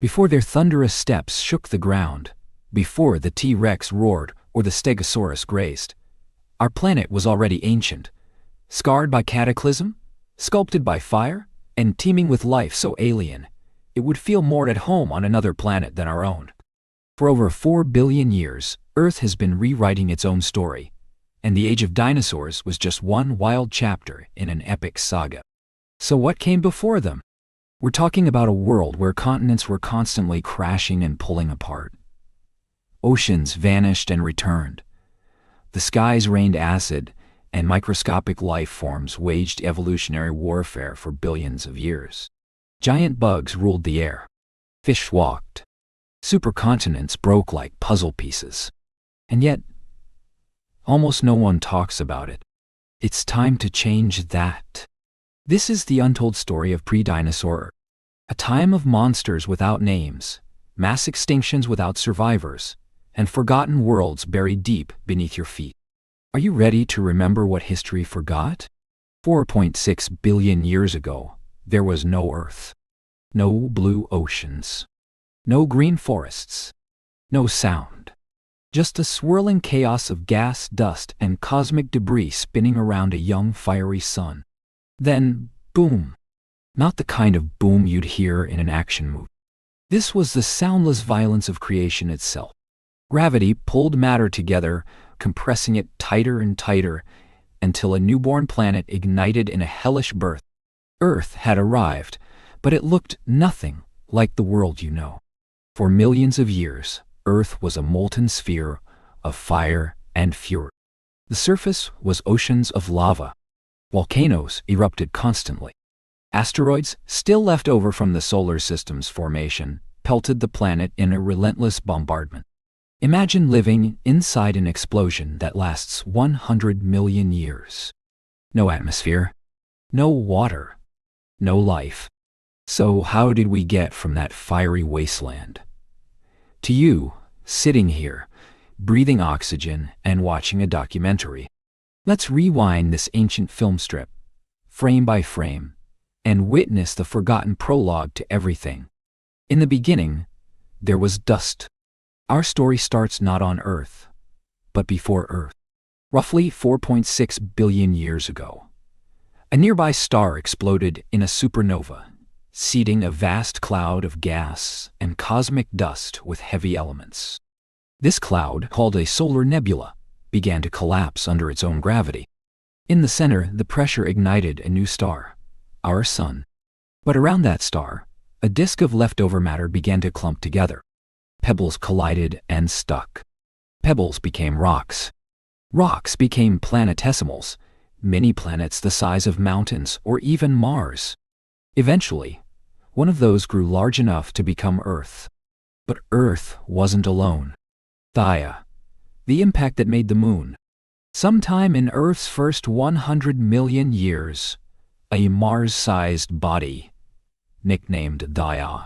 Before their thunderous steps shook the ground, before the T-Rex roared or the Stegosaurus grazed, our planet was already ancient, scarred by cataclysm, sculpted by fire, and teeming with life so alien, it would feel more at home on another planet than our own. For over 4 billion years, Earth has been rewriting its own story, and the age of dinosaurs was just one wild chapter in an epic saga. So what came before them? We're talking about a world where continents were constantly crashing and pulling apart. Oceans vanished and returned. The skies rained acid, and microscopic life forms waged evolutionary warfare for billions of years. Giant bugs ruled the air. Fish walked. Supercontinents broke like puzzle pieces. And yet, almost no one talks about it. It's time to change that. This is the untold story of pre-dinosaur, a time of monsters without names, mass extinctions without survivors, and forgotten worlds buried deep beneath your feet. Are you ready to remember what history forgot? 4.6 billion years ago, there was no Earth. No blue oceans. No green forests. No sound. Just a swirling chaos of gas, dust, and cosmic debris spinning around a young, fiery sun. Then, boom. Not the kind of boom you'd hear in an action movie. This was the soundless violence of creation itself. Gravity pulled matter together, compressing it tighter and tighter, until a newborn planet ignited in a hellish birth. Earth had arrived, but it looked nothing like the world you know. For millions of years, Earth was a molten sphere of fire and fury. The surface was oceans of lava. Volcanoes erupted constantly. Asteroids, still left over from the solar system's formation, pelted the planet in a relentless bombardment. Imagine living inside an explosion that lasts 100 million years. No atmosphere, no water, no life. So how did we get from that fiery wasteland to you, sitting here, breathing oxygen and watching a documentary? Let's rewind this ancient film strip, frame by frame, and witness the forgotten prologue to everything. In the beginning, there was dust. Our story starts not on Earth, but before Earth. Roughly 4.6 billion years ago, a nearby star exploded in a supernova, seeding a vast cloud of gas and cosmic dust with heavy elements. This cloud, called a solar nebula, began to collapse under its own gravity. In the center, the pressure ignited a new star, our Sun. But around that star, a disk of leftover matter began to clump together. Pebbles collided and stuck. Pebbles became rocks. Rocks became planetesimals, mini planets the size of mountains or even Mars. Eventually, one of those grew large enough to become Earth. But Earth wasn't alone. Gaia, the impact that made the Moon. Sometime in Earth's first 100 million years, a Mars-sized body, nicknamed Gaia,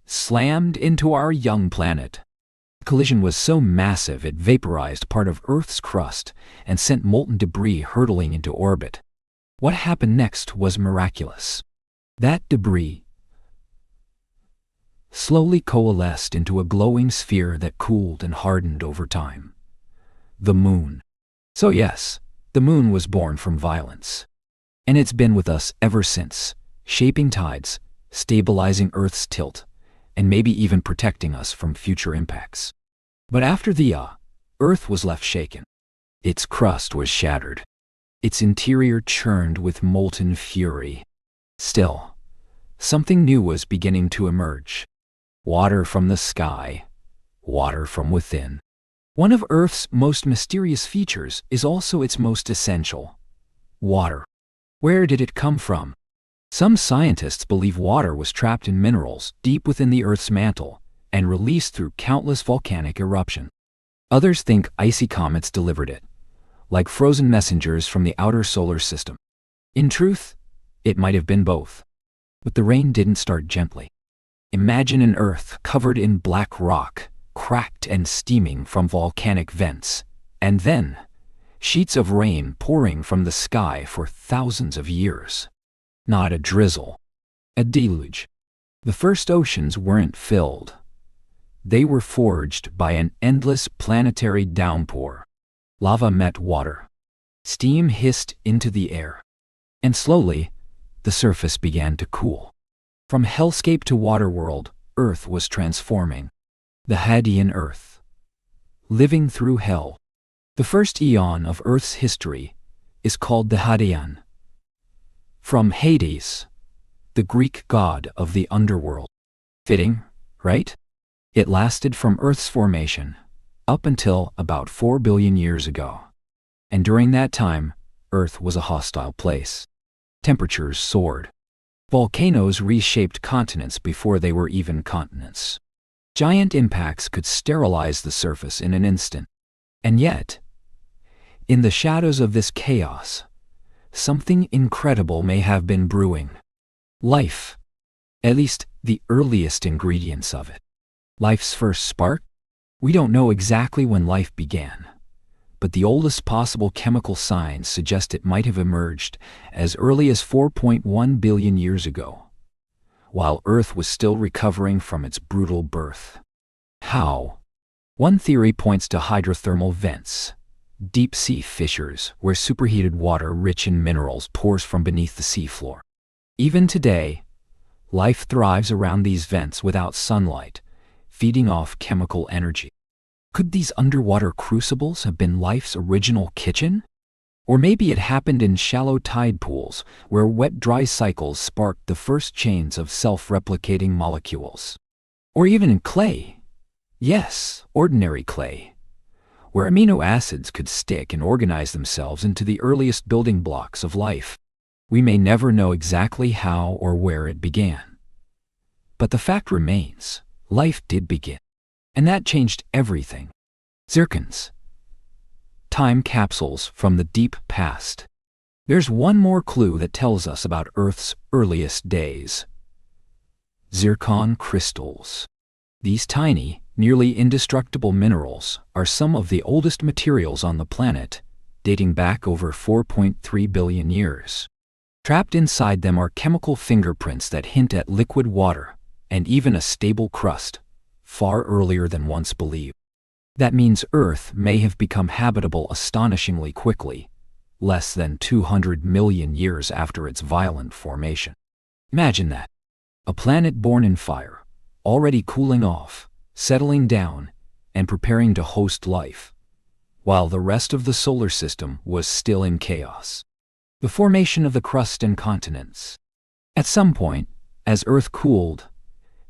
slammed into our young planet. The collision was so massive it vaporized part of Earth's crust and sent molten debris hurtling into orbit. What happened next was miraculous. That debris slowly coalesced into a glowing sphere that cooled and hardened over time. The Moon. So yes, the Moon was born from violence. And it's been with us ever since, shaping tides, stabilizing Earth's tilt, and maybe even protecting us from future impacts. But after the Earth was left shaken. Its crust was shattered. Its interior churned with molten fury. Still, something new was beginning to emerge. Water from the sky, water from within. One of Earth's most mysterious features is also its most essential. Water. Where did it come from? Some scientists believe water was trapped in minerals deep within the Earth's mantle and released through countless volcanic eruptions. Others think icy comets delivered it, like frozen messengers from the outer solar system. In truth, it might have been both. But the rain didn't start gently. Imagine an Earth covered in black rock, cracked and steaming from volcanic vents, and then sheets of rain pouring from the sky for thousands of years. Not a drizzle, a deluge. The first oceans weren't filled. They were forged by an endless planetary downpour. Lava met water. Steam hissed into the air. And slowly, the surface began to cool. From hellscape to waterworld, Earth was transforming. The Hadean Earth. Living through hell. The first eon of Earth's history is called the Hadean. From Hades, the Greek god of the underworld. Fitting, right? It lasted from Earth's formation up until about 4 billion years ago. And during that time, Earth was a hostile place. Temperatures soared. Volcanoes reshaped continents before they were even continents. Giant impacts could sterilize the surface in an instant. And yet, in the shadows of this chaos, something incredible may have been brewing. Life. At least the earliest ingredients of it. Life's first spark? We don't know exactly when life began, but the oldest possible chemical signs suggest it might have emerged as early as 4.1 billion years ago, while Earth was still recovering from its brutal birth. How? One theory points to hydrothermal vents, deep-sea fissures where superheated water rich in minerals pours from beneath the seafloor. Even today, life thrives around these vents without sunlight, feeding off chemical energy. Could these underwater crucibles have been life's original kitchen? Or maybe it happened in shallow tide pools, where wet-dry cycles sparked the first chains of self-replicating molecules. Or even in clay. Yes, ordinary clay, where amino acids could stick and organize themselves into the earliest building blocks of life. We may never know exactly how or where it began. But the fact remains, life did begin. And that changed everything. Zircons. Time capsules from the deep past. There's one more clue that tells us about Earth's earliest days. Zircon crystals. These tiny, nearly indestructible minerals are some of the oldest materials on the planet, dating back over 4.3 billion years. Trapped inside them are chemical fingerprints that hint at liquid water and even a stable crust, far earlier than once believed. That means Earth may have become habitable astonishingly quickly, less than 200 million years after its violent formation. Imagine that. A planet born in fire, already cooling off, settling down, and preparing to host life, while the rest of the solar system was still in chaos. The formation of the crust and continents. At some point, as Earth cooled,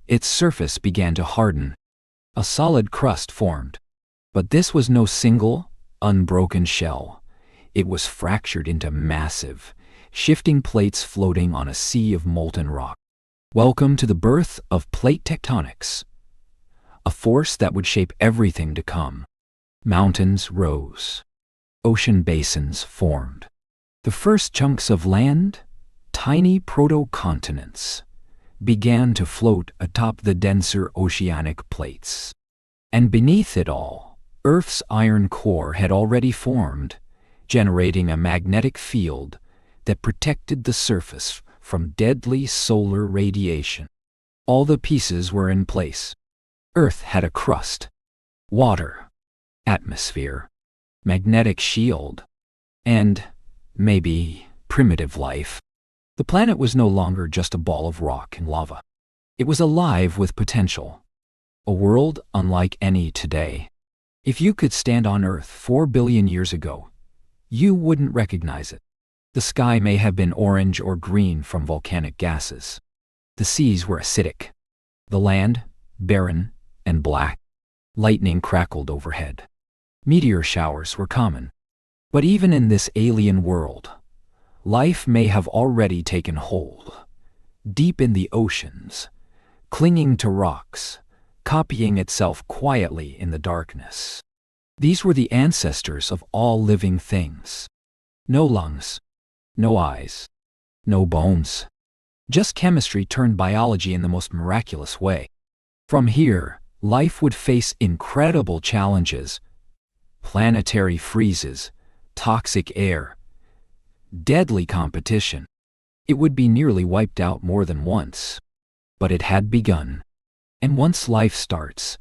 its surface began to harden. A solid crust formed. But this was no single, unbroken shell. It was fractured into massive, shifting plates floating on a sea of molten rock. Welcome to the birth of plate tectonics, a force that would shape everything to come. Mountains rose. Ocean basins formed. The first chunks of land, tiny proto-continents, began to float atop the denser oceanic plates. And beneath it all, Earth's iron core had already formed, generating a magnetic field that protected the surface from deadly solar radiation. All the pieces were in place. Earth had a crust, water, atmosphere, magnetic shield, and, maybe, primitive life. The planet was no longer just a ball of rock and lava. It was alive with potential. A world unlike any today. If you could stand on Earth 4 billion years ago, you wouldn't recognize it. The sky may have been orange or green from volcanic gases. The seas were acidic. The land, barren and black. Lightning crackled overhead. Meteor showers were common. But even in this alien world, life may have already taken hold. Deep in the oceans, clinging to rocks, copying itself quietly in the darkness. These were the ancestors of all living things. No lungs, no eyes, no bones. Just chemistry turned biology in the most miraculous way. From here, life would face incredible challenges. Planetary freezes, toxic air, deadly competition. It would be nearly wiped out more than once. But it had begun. And once life starts,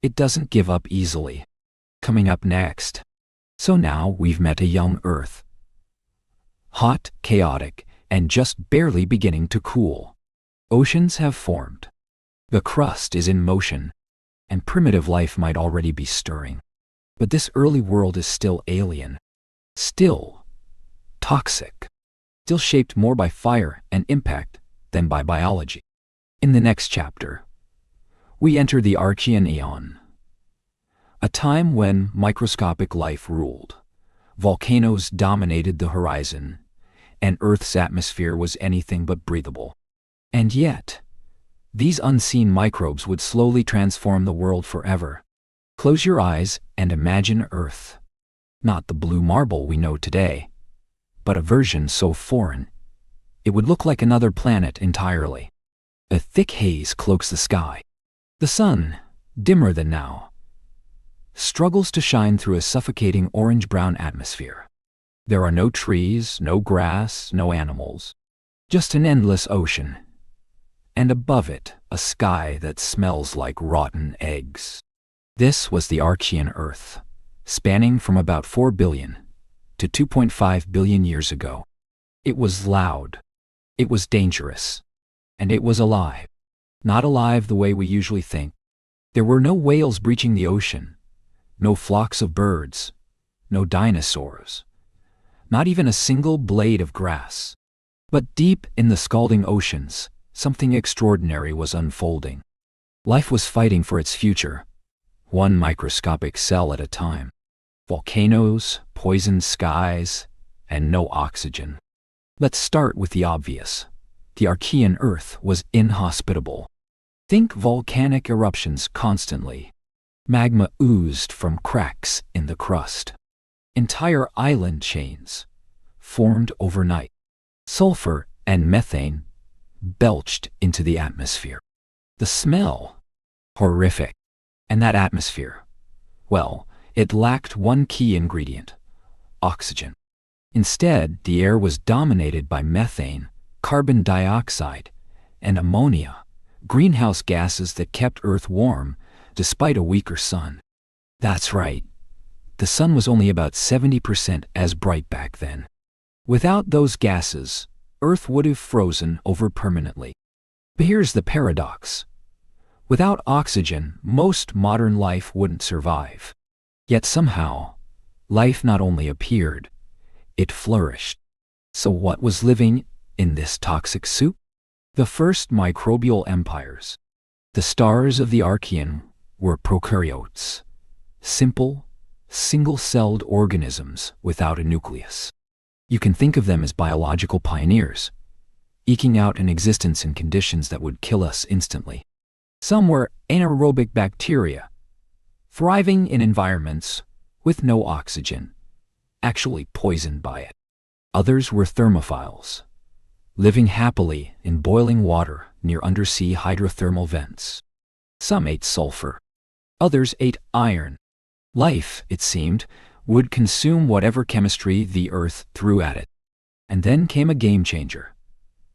it doesn't give up easily. Coming up next. So now we've met a young Earth. Hot, chaotic, and just barely beginning to cool. Oceans have formed. The crust is in motion, and primitive life might already be stirring. But this early world is still alien. Still toxic. Still shaped more by fire and impact than by biology. In the next chapter, we enter the Archean Aeon, a time when microscopic life ruled. Volcanoes dominated the horizon, and Earth's atmosphere was anything but breathable. And yet, these unseen microbes would slowly transform the world forever. Close your eyes and imagine Earth. Not the blue marble we know today, but a version so foreign, it would look like another planet entirely. A thick haze cloaks the sky. The sun, dimmer than now, struggles to shine through a suffocating orange-brown atmosphere. There are no trees, no grass, no animals, just an endless ocean. And above it, a sky that smells like rotten eggs. This was the Archean Earth, spanning from about 4 billion to 2.5 billion years ago. It was loud, it was dangerous, and it was alive. Not alive the way we usually think. There were no whales breaching the ocean, no flocks of birds, no dinosaurs, not even a single blade of grass. But deep in the scalding oceans, something extraordinary was unfolding. Life was fighting for its future, one microscopic cell at a time. Volcanoes, poisoned skies, and no oxygen. Let's start with the obvious. The Archean Earth was inhospitable. Think volcanic eruptions constantly. Magma oozed from cracks in the crust. Entire island chains formed overnight. Sulfur and methane belched into the atmosphere. The smell, horrific. And that atmosphere, well, it lacked one key ingredient: oxygen. Instead, the air was dominated by methane, carbon dioxide, and ammonia, greenhouse gases that kept Earth warm despite a weaker sun. That's right, the sun was only about 70% as bright back then. Without those gases, Earth would have frozen over permanently. But here's the paradox. Without oxygen, most modern life wouldn't survive. Yet somehow, life not only appeared, it flourished. So what was living in this toxic soup? The first microbial empires. The stars of the Archean were prokaryotes, simple, single-celled organisms without a nucleus. You can think of them as biological pioneers, eking out an existence in conditions that would kill us instantly. Some were anaerobic bacteria, thriving in environments with no oxygen, actually poisoned by it. Others were thermophiles, living happily in boiling water near undersea hydrothermal vents. Some ate sulfur. Others ate iron. Life, it seemed, would consume whatever chemistry the Earth threw at it. And then came a game-changer: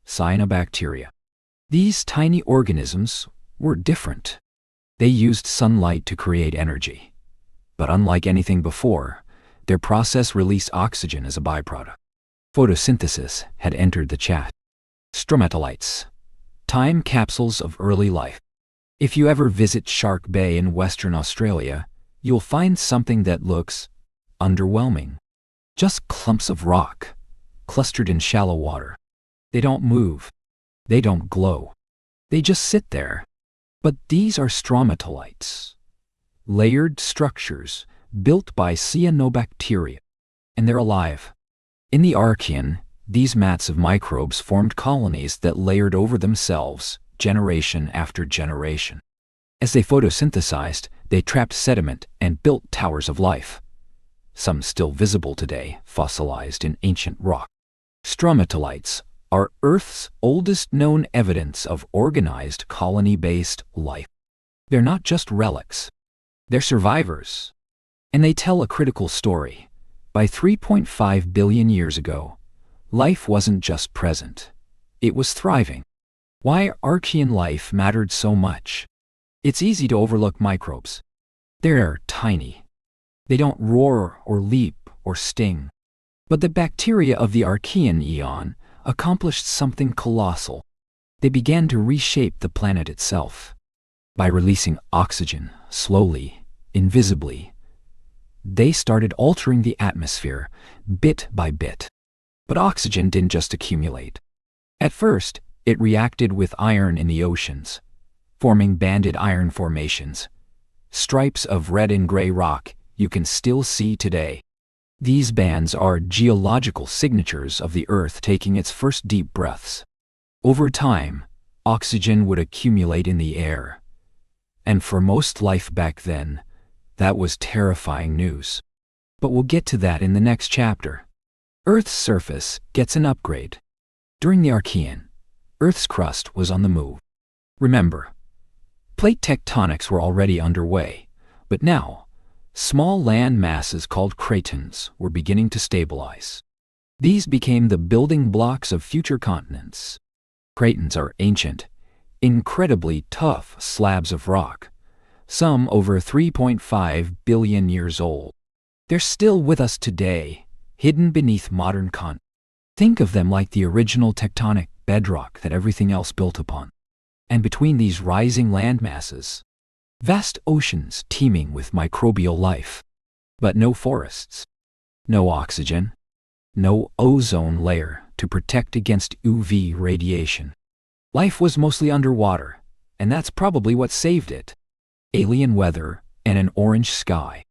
cyanobacteria. These tiny organisms were different. They used sunlight to create energy. But unlike anything before, their process released oxygen as a byproduct. Photosynthesis had entered the chat. Stromatolites, time capsules of early life. If you ever visit Shark Bay in Western Australia, you'll find something that looks underwhelming. Just clumps of rock, clustered in shallow water. They don't move. They don't glow. They just sit there. But these are stromatolites, layered structures built by cyanobacteria, and they're alive. In the Archean, these mats of microbes formed colonies that layered over themselves generation after generation. As they photosynthesized, they trapped sediment and built towers of life, some still visible today, fossilized in ancient rock. Stromatolites are Earth's oldest known evidence of organized colony-based life. They're not just relics. They're survivors. And they tell a critical story. By 3.5 billion years ago, life wasn't just present. It was thriving. Why Archean life mattered so much. It's easy to overlook microbes. They're tiny. They don't roar or leap or sting. But the bacteria of the Archean eon accomplished something colossal. They began to reshape the planet itself. By releasing oxygen, slowly, invisibly, they started altering the atmosphere, bit by bit. But oxygen didn't just accumulate. At first, it reacted with iron in the oceans, forming banded iron formations. Stripes of red and gray rock you can still see today. These bands are geological signatures of the Earth taking its first deep breaths. Over time, oxygen would accumulate in the air. And for most life back then, that was terrifying news. But we'll get to that in the next chapter. Earth's surface gets an upgrade. During the Archean, Earth's crust was on the move. Remember, plate tectonics were already underway, but now, small land masses called cratons were beginning to stabilize. These became the building blocks of future continents. Cratons are ancient, incredibly tough slabs of rock, some over 3.5 billion years old. They're still with us today, hidden beneath modern continents. Think of them like the original tectonic bedrock that everything else built upon. And between these rising land masses, vast oceans teeming with microbial life. But no forests, no oxygen, no ozone layer to protect against UV radiation. Life was mostly underwater, and that's probably what saved it. Alien weather and an orange sky.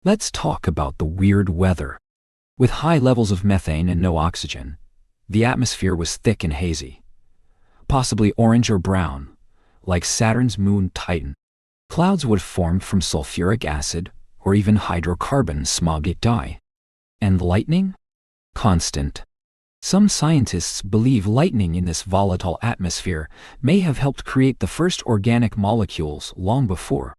Let's talk about the weird weather. With high levels of methane and no oxygen, the atmosphere was thick and hazy, possibly orange or brown, like Saturn's moon Titan. Clouds would form from sulfuric acid or even hydrocarbon smoggy dye. And lightning? Constant. Some scientists believe lightning in this volatile atmosphere may have helped create the first organic molecules long before.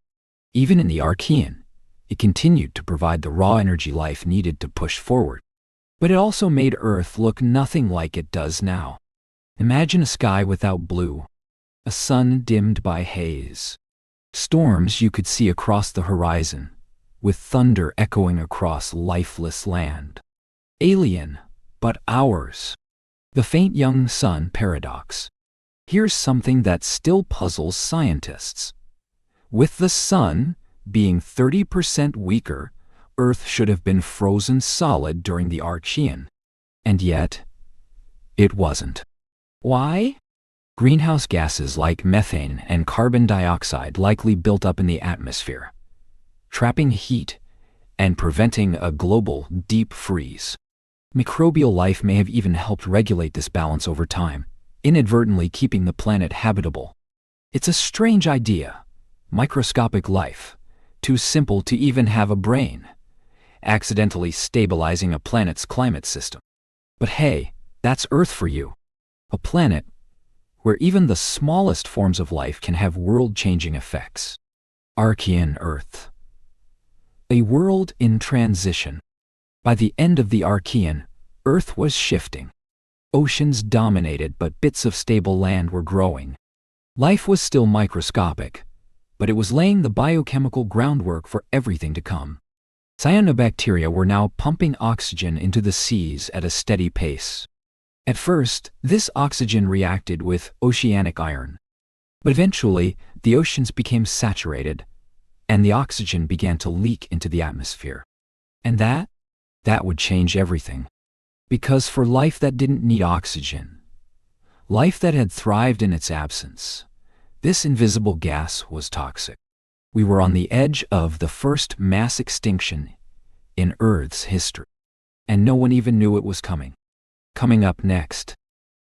Even in the Archean, it continued to provide the raw energy life needed to push forward. But it also made Earth look nothing like it does now. Imagine a sky without blue, a sun dimmed by haze, storms you could see across the horizon, with thunder echoing across lifeless land. Alien, but ours. The faint young sun paradox. Here's something that still puzzles scientists. With the sun being 30% weaker, Earth should have been frozen solid during the Archean. And yet, it wasn't. Why? Greenhouse gases like methane and carbon dioxide likely built up in the atmosphere, trapping heat and preventing a global deep freeze. Microbial life may have even helped regulate this balance over time, inadvertently keeping the planet habitable. It's a strange idea. Microscopic life, too simple to even have a brain, accidentally stabilizing a planet's climate system. But hey, that's Earth for you. A planet where even the smallest forms of life can have world-changing effects. Archean Earth. A world in transition. By the end of the Archean, Earth was shifting. Oceans dominated, but bits of stable land were growing. Life was still microscopic, but it was laying the biochemical groundwork for everything to come. Cyanobacteria were now pumping oxygen into the seas at a steady pace. At first, this oxygen reacted with oceanic iron. But eventually, the oceans became saturated, and the oxygen began to leak into the atmosphere. And that would change everything. Because for life that didn't need oxygen, life that had thrived in its absence, this invisible gas was toxic. We were on the edge of the first mass extinction in Earth's history, and no one even knew it was coming. Coming up next.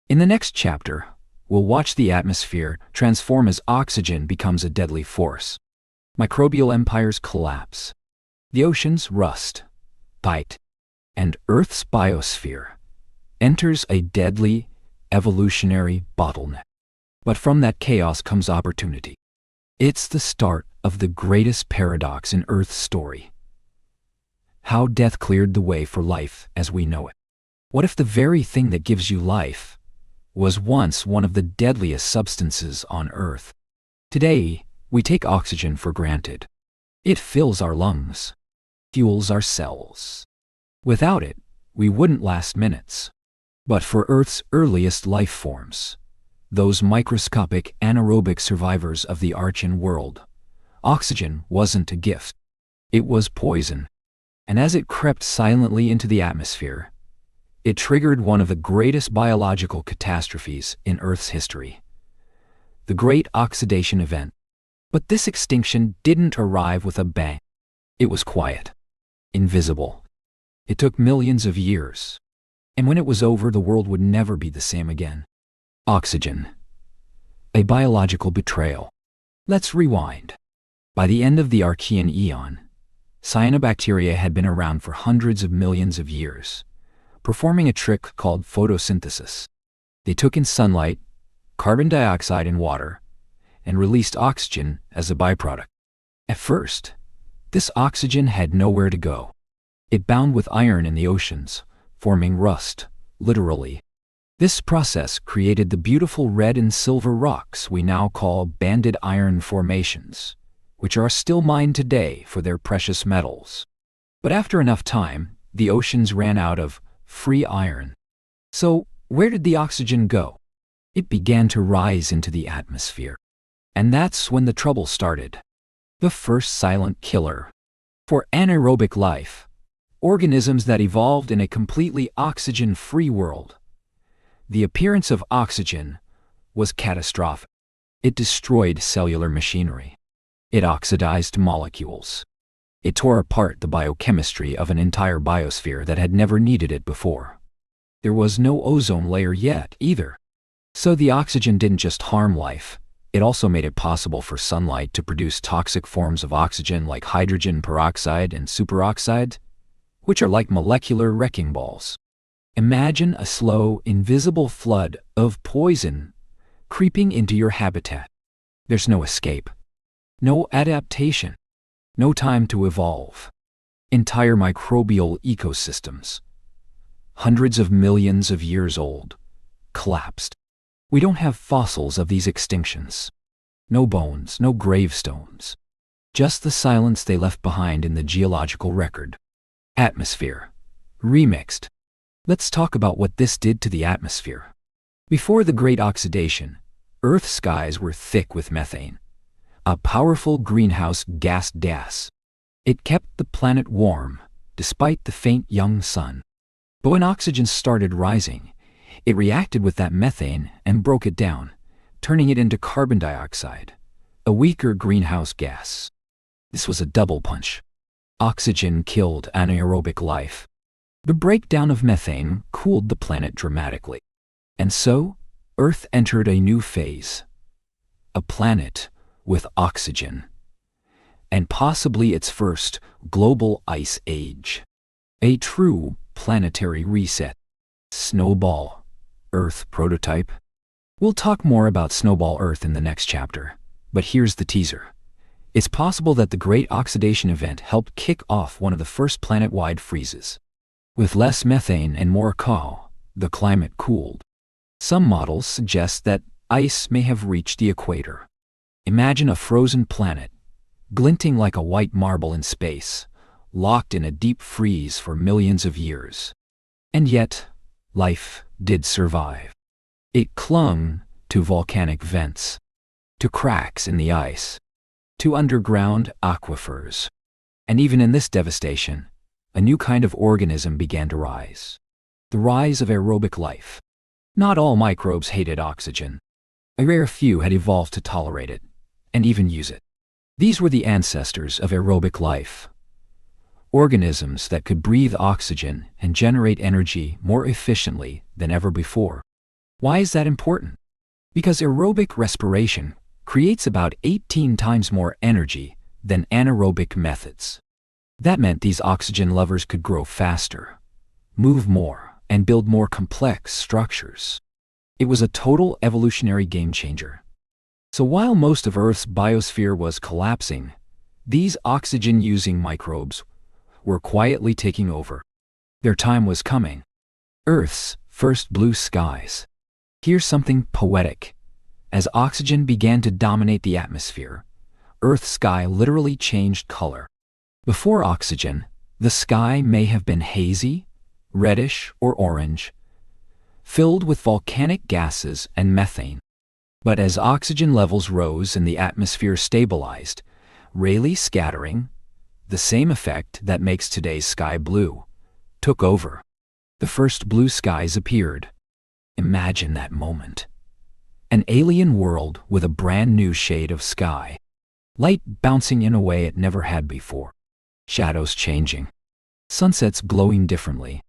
In the next chapter, we'll watch the atmosphere transform as oxygen becomes a deadly force. Microbial empires collapse. The oceans rust, bite, and Earth's biosphere enters a deadly evolutionary bottleneck. But from that chaos comes opportunity. It's the start of the greatest paradox in Earth's story. How death cleared the way for life as we know it. What if the very thing that gives you life was once one of the deadliest substances on Earth. Today, we take oxygen for granted. It fills our lungs, fuels our cells. Without it, we wouldn't last minutes. But for Earth's earliest life forms, those microscopic anaerobic survivors of the Archean world, oxygen wasn't a gift. It was poison. And as it crept silently into the atmosphere, it triggered one of the greatest biological catastrophes in Earth's history, the Great Oxidation Event. But this extinction didn't arrive with a bang. It was quiet, invisible. It took millions of years. And when it was over, the world would never be the same again. Oxygen. A biological betrayal. Let's rewind. By the end of the Archean eon, cyanobacteria had been around for hundreds of millions of years, performing a trick called photosynthesis. They took in sunlight, carbon dioxide and water, and released oxygen as a byproduct. At first, this oxygen had nowhere to go. It bound with iron in the oceans, forming rust, literally. This process created the beautiful red and silver rocks we now call banded iron formations, which are still mined today for their precious metals. But after enough time, the oceans ran out of free iron. So, where did the oxygen go? It began to rise into the atmosphere. And that's when the trouble started. The first silent killer. For anaerobic life, organisms that evolved in a completely oxygen-free world, the appearance of oxygen was catastrophic. It destroyed cellular machinery. It oxidized molecules. It tore apart the biochemistry of an entire biosphere that had never needed it before. There was no ozone layer yet, either. So the oxygen didn't just harm life, it also made it possible for sunlight to produce toxic forms of oxygen like hydrogen peroxide and superoxide, which are like molecular wrecking balls. Imagine a slow, invisible flood of poison creeping into your habitat. There's no escape, no adaptation, no time to evolve. Entire microbial ecosystems, hundreds of millions of years old, collapsed. We don't have fossils of these extinctions. No bones, no gravestones. Just the silence they left behind in the geological record. Atmosphere. Remixed. Let's talk about what this did to the atmosphere. Before the Great Oxidation, Earth's skies were thick with methane, a powerful greenhouse gas. It kept the planet warm, despite the faint young sun. But when oxygen started rising, it reacted with that methane and broke it down, turning it into carbon dioxide, a weaker greenhouse gas. This was a double punch. Oxygen killed anaerobic life. The breakdown of methane cooled the planet dramatically. And so, Earth entered a new phase. A planet with oxygen. And possibly its first global ice age. A true planetary reset. Snowball Earth prototype. We'll talk more about Snowball Earth in the next chapter, but here's the teaser. It's possible that the Great Oxidation Event helped kick off one of the first planet-wide freezes. With less methane and more coal, the climate cooled. Some models suggest that ice may have reached the equator. Imagine a frozen planet, glinting like a white marble in space, locked in a deep freeze for millions of years. And yet, life did survive. It clung to volcanic vents, to cracks in the ice, to underground aquifers. And even in this devastation, a new kind of organism began to rise. The rise of aerobic life. Not all microbes hated oxygen. A rare few had evolved to tolerate it, and even use it. These were the ancestors of aerobic life. Organisms that could breathe oxygen and generate energy more efficiently than ever before. Why is that important? Because aerobic respiration creates about 18 times more energy than anaerobic methods. That meant these oxygen lovers could grow faster, move more, and build more complex structures. It was a total evolutionary game changer. So while most of Earth's biosphere was collapsing, these oxygen-using microbes were quietly taking over. Their time was coming. Earth's first blue skies. Here's something poetic. As oxygen began to dominate the atmosphere, Earth's sky literally changed color. Before oxygen, the sky may have been hazy, reddish, or orange, filled with volcanic gases and methane. But as oxygen levels rose and the atmosphere stabilized, Rayleigh scattering, the same effect that makes today's sky blue, took over. The first blue skies appeared. Imagine that moment. An alien world with a brand new shade of sky. Light bouncing in a way it never had before. Shadows changing. Sunsets glowing differently.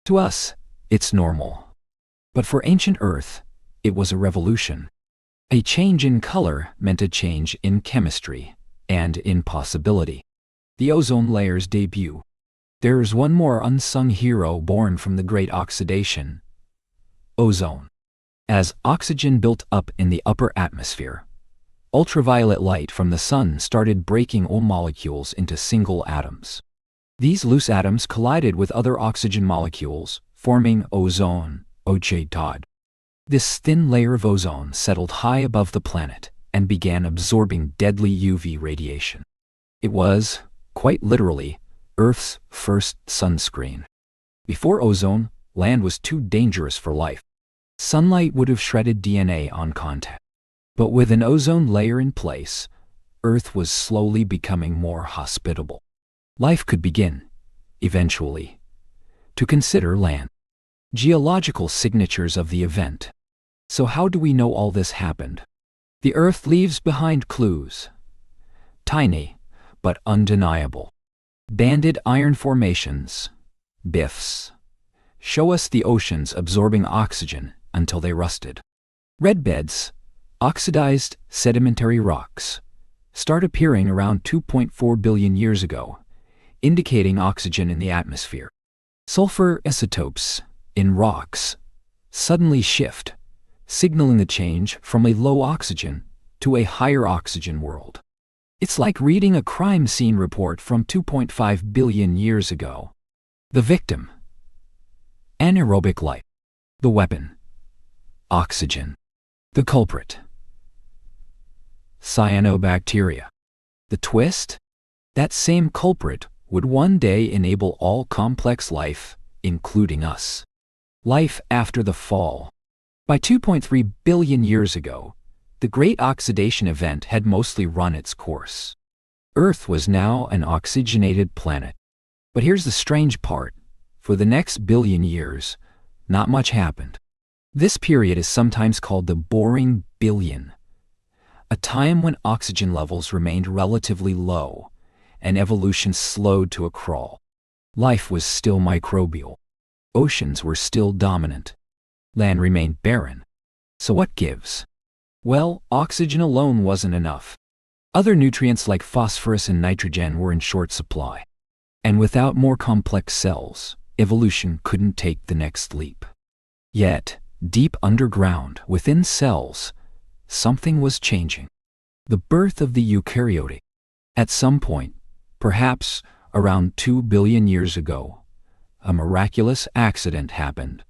To us, it's normal. But for ancient Earth, it was a revolution. A change in color meant a change in chemistry and in possibility. The ozone layer's debut. There's one more unsung hero born from the Great Oxidation. Ozone. As oxygen built up in the upper atmosphere, ultraviolet light from the sun started breaking old molecules into single atoms. These loose atoms collided with other oxygen molecules, forming ozone, OJ. This thin layer of ozone settled high above the planet and began absorbing deadly UV radiation. It was, quite literally, Earth's first sunscreen. Before ozone, land was too dangerous for life. Sunlight would have shredded DNA on contact. But with an ozone layer in place, Earth was slowly becoming more hospitable. Life could begin, eventually, to consider land. Geological signatures of the event. So how do we know all this happened? The Earth leaves behind clues. Tiny, but undeniable. Banded iron formations, BIFs, show us the oceans absorbing oxygen until they rusted. Red beds, oxidized sedimentary rocks, start appearing around 2.4 billion years ago, indicating oxygen in the atmosphere. Sulfur isotopes in rocks suddenly shift, signaling the change from a low oxygen to a higher oxygen world. It's like reading a crime scene report from 2.5 billion years ago. The victim. Anaerobic life. The weapon. Oxygen. The culprit. Cyanobacteria. The twist? That same culprit would one day enable all complex life, including us. Life after the fall. By 2.3 billion years ago, the Great Oxidation event had mostly run its course. Earth was now an oxygenated planet. But here's the strange part. For the next billion years, not much happened. This period is sometimes called the boring billion, a time when oxygen levels remained relatively low and evolution slowed to a crawl. Life was still microbial. Oceans were still dominant. Land remained barren. So what gives? Well, oxygen alone wasn't enough. Other nutrients like phosphorus and nitrogen were in short supply. And without more complex cells, evolution couldn't take the next leap. Yet, deep underground, within cells, something was changing. The birth of the eukaryote. At some point, perhaps around 2 billion years ago, a miraculous accident happened.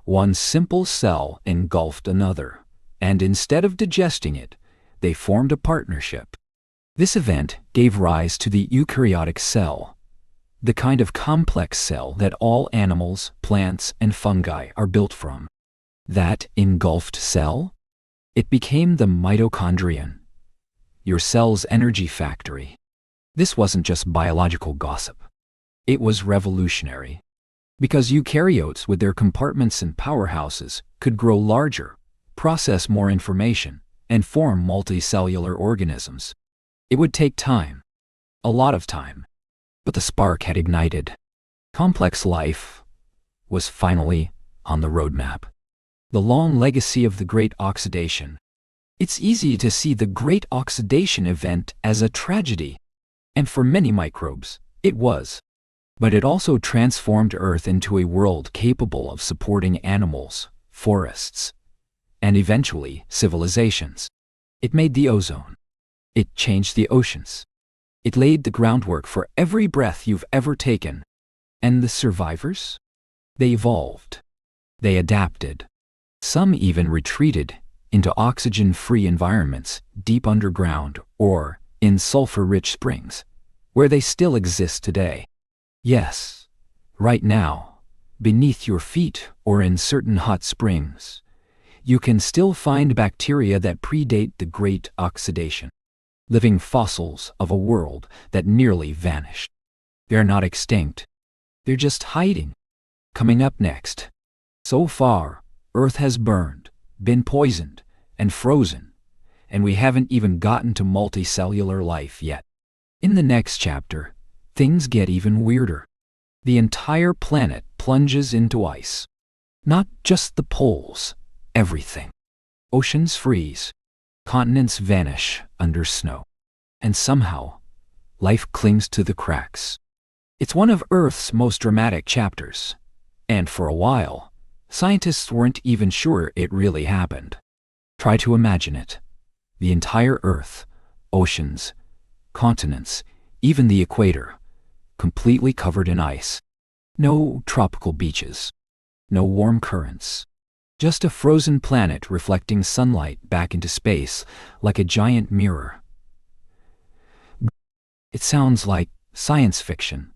One simple cell engulfed another, and instead of digesting it, they formed a partnership. This event gave rise to the eukaryotic cell, the kind of complex cell that all animals, plants, and fungi are built from. That engulfed cell? It became the mitochondrion, your cell's energy factory. This wasn't just biological gossip. It was revolutionary. Because eukaryotes with their compartments and powerhouses could grow larger, process more information, and form multicellular organisms. It would take time. A lot of time. But the spark had ignited. Complex life was finally on the roadmap. The long legacy of the Great Oxidation. It's easy to see the Great Oxidation event as a tragedy. And for many microbes, it was. But it also transformed Earth into a world capable of supporting animals, forests, and eventually civilizations. It made the ozone. It changed the oceans. It laid the groundwork for every breath you've ever taken. And the survivors? They evolved. They adapted. Some even retreated into oxygen-free environments deep underground or in sulfur-rich springs, where they still exist today. Yes, right now, beneath your feet or in certain hot springs, you can still find bacteria that predate the Great Oxidation, living fossils of a world that nearly vanished. They're not extinct. They're just hiding. Coming up next. So far, Earth has burned, been poisoned, and frozen, and we haven't even gotten to multicellular life yet. In the next chapter, things get even weirder. The entire planet plunges into ice. Not just the poles, everything. Oceans freeze, continents vanish under snow, and somehow, life clings to the cracks. It's one of Earth's most dramatic chapters, and for a while, scientists weren't even sure it really happened. Try to imagine it. The entire Earth, oceans, continents, even the equator, completely covered in ice. No tropical beaches, no warm currents. Just a frozen planet reflecting sunlight back into space like a giant mirror. It sounds like science fiction,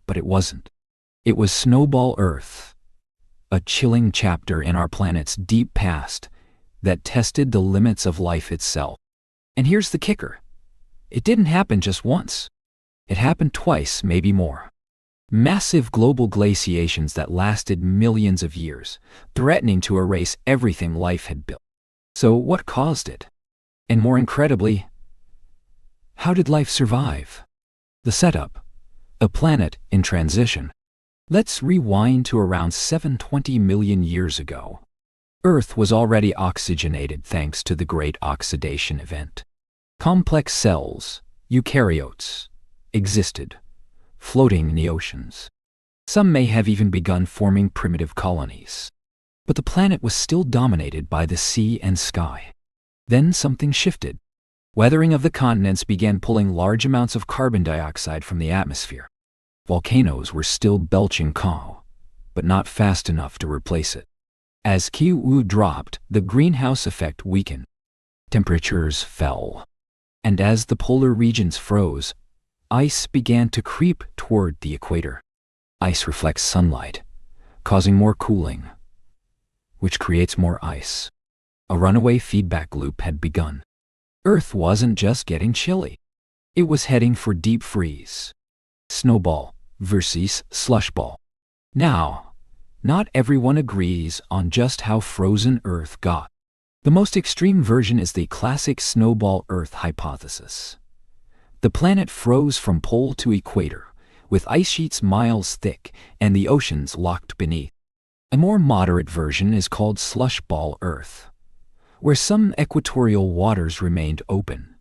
but it wasn't. It was Snowball Earth, a chilling chapter in our planet's deep past that tested the limits of life itself. And here's the kicker. It didn't happen just once. It happened twice, maybe more. Massive global glaciations that lasted millions of years, threatening to erase everything life had built. So what caused it? And more incredibly, how did life survive? The setup: a planet in transition. Let's rewind to around 720 million years ago. Earth was already oxygenated thanks to the Great Oxidation event. Complex cells, eukaryotes, existed, floating in the oceans. Some may have even begun forming primitive colonies. But the planet was still dominated by the sea and sky. Then something shifted. Weathering of the continents began pulling large amounts of carbon dioxide from the atmosphere. Volcanoes were still belching coal, but not fast enough to replace it. As Q dropped, the greenhouse effect weakened. Temperatures fell. And as the polar regions froze, ice began to creep toward the equator. Ice reflects sunlight, causing more cooling, which creates more ice. A runaway feedback loop had begun. Earth wasn't just getting chilly. It was heading for deep freeze. Snowball versus slushball. Now, not everyone agrees on just how frozen Earth got. The most extreme version is the classic snowball Earth hypothesis. The planet froze from pole to equator, with ice sheets miles thick and the oceans locked beneath. A more moderate version is called slushball Earth, where some equatorial waters remained open,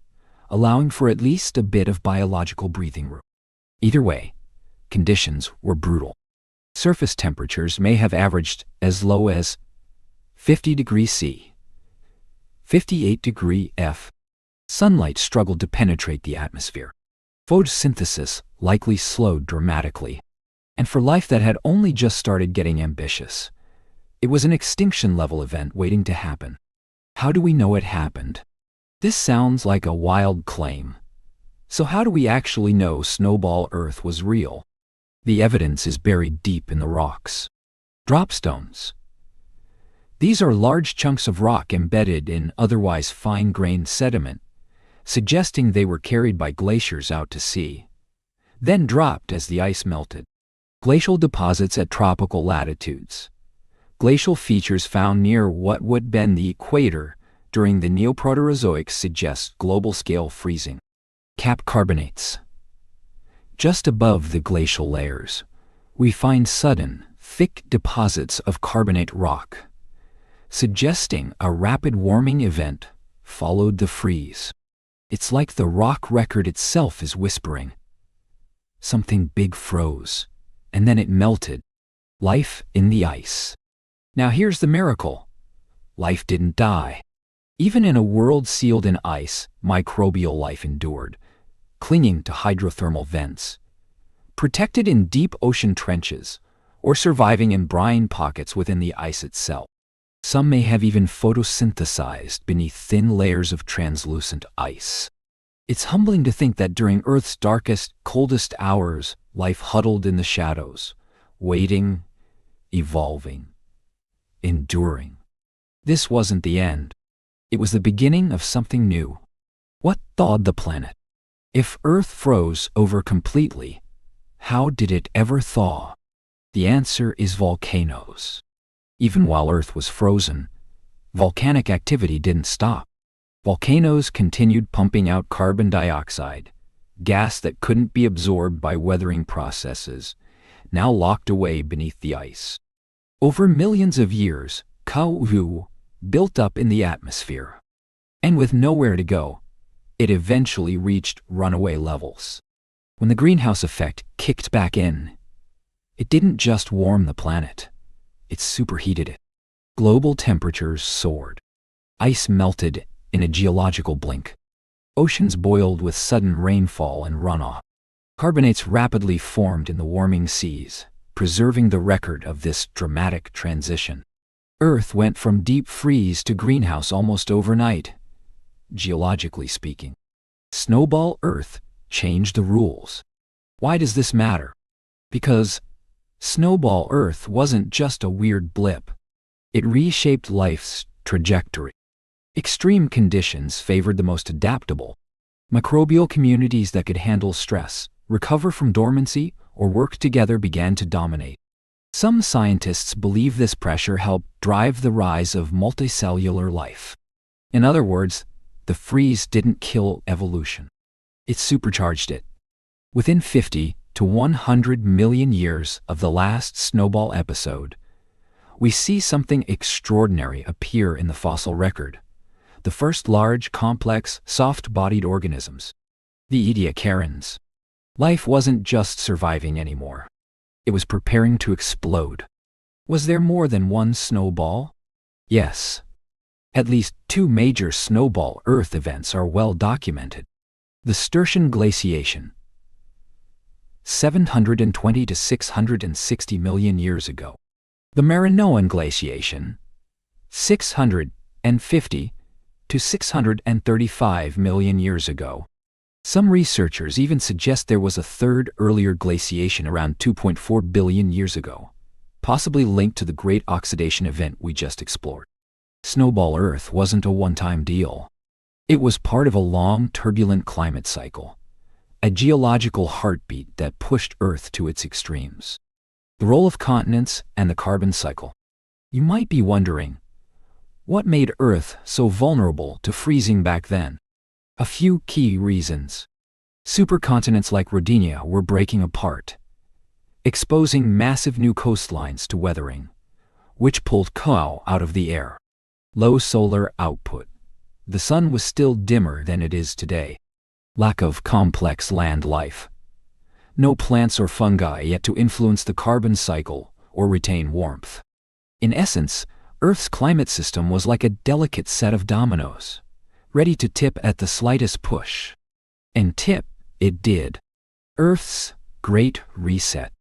allowing for at least a bit of biological breathing room. Either way, conditions were brutal. Surface temperatures may have averaged as low as 50 degrees C, 58 degrees F. Sunlight struggled to penetrate the atmosphere. Photosynthesis likely slowed dramatically. And for life that had only just started getting ambitious, it was an extinction-level event waiting to happen. How do we know it happened? This sounds like a wild claim. So how do we actually know Snowball Earth was real? The evidence is buried deep in the rocks. Dropstones. These are large chunks of rock embedded in otherwise fine-grained sediment, suggesting they were carried by glaciers out to sea, then dropped as the ice melted. Glacial deposits at tropical latitudes. Glacial features found near what would have been the equator during the Neoproterozoic suggest global-scale freezing. Cap carbonates. Just above the glacial layers, we find sudden, thick deposits of carbonate rock, suggesting a rapid warming event followed the freeze. It's like the rock record itself is whispering. Something big froze, and then it melted. Life in the ice. Now here's the miracle. Life didn't die. Even in a world sealed in ice, microbial life endured, clinging to hydrothermal vents, protected in deep ocean trenches, or surviving in brine pockets within the ice itself. Some may have even photosynthesized beneath thin layers of translucent ice. It's humbling to think that during Earth's darkest, coldest hours, life huddled in the shadows, waiting, evolving, enduring. This wasn't the end. It was the beginning of something new. What thawed the planet? If Earth froze over completely, how did it ever thaw? The answer is volcanoes. Even while Earth was frozen, volcanic activity didn't stop. Volcanoes continued pumping out carbon dioxide, gas that couldn't be absorbed by weathering processes, now locked away beneath the ice. Over millions of years, CO2 built up in the atmosphere. And with nowhere to go, it eventually reached runaway levels. When the greenhouse effect kicked back in, it didn't just warm the planet, it superheated it. Global temperatures soared. Ice melted in a geological blink. Oceans boiled with sudden rainfall and runoff. Carbonates rapidly formed in the warming seas, preserving the record of this dramatic transition. Earth went from deep freeze to greenhouse almost overnight, geologically speaking. Snowball Earth changed the rules. Why does this matter? Because Snowball Earth wasn't just a weird blip. It reshaped life's trajectory. Extreme conditions favored the most adaptable. Microbial communities that could handle stress, recover from dormancy, or work together began to dominate. Some scientists believe this pressure helped drive the rise of multicellular life. In other words, the freeze didn't kill evolution. It supercharged it. Within 50 to 100 million years of the last snowball episode, we see something extraordinary appear in the fossil record. The first large, complex, soft-bodied organisms. The Ediacarans. Life wasn't just surviving anymore. It was preparing to explode. Was there more than one snowball? Yes. At least 2 major snowball Earth events are well documented. The Sturtian glaciation, 720 to 660 million years ago. The Marinoan glaciation, 650 to 635 million years ago. Some researchers even suggest there was a third earlier glaciation around 2.4 billion years ago, possibly linked to the great oxidation event we just explored. Snowball Earth wasn't a one-time deal. It was part of a long, turbulent climate cycle, a geological heartbeat that pushed Earth to its extremes. The role of continents and the carbon cycle. You might be wondering, what made Earth so vulnerable to freezing back then? A few key reasons. Supercontinents like Rodinia were breaking apart, exposing massive new coastlines to weathering, which pulled CO out of the air. Low solar output. The sun was still dimmer than it is today. Lack of complex land life. No plants or fungi yet to influence the carbon cycle or retain warmth. In essence, Earth's climate system was like a delicate set of dominoes, ready to tip at the slightest push. And tip it did. Earth's Great Reset.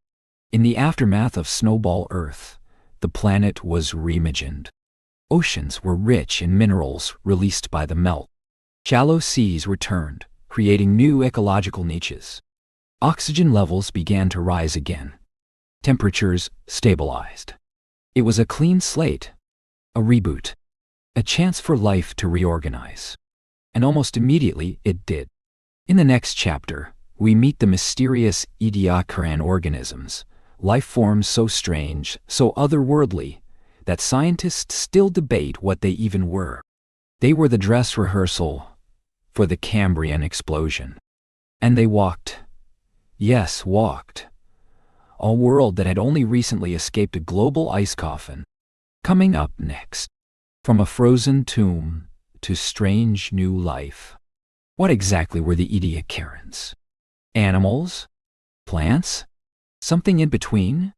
In the aftermath of Snowball Earth, the planet was reimagined. Oceans were rich in minerals released by the melt. Shallow seas returned, creating new ecological niches. Oxygen levels began to rise again. Temperatures stabilized. It was a clean slate, a reboot, a chance for life to reorganize. And almost immediately it did. In the next chapter, we meet the mysterious Ediacaran organisms, life forms so strange, so otherworldly, that scientists still debate what they even were. They were the dress rehearsal for the Cambrian explosion. And they walked, yes, walked, a world that had only recently escaped a global ice coffin. Coming up next, from a frozen tomb to strange new life. What exactly were the Ediacarans? Animals? Plants? Something in between?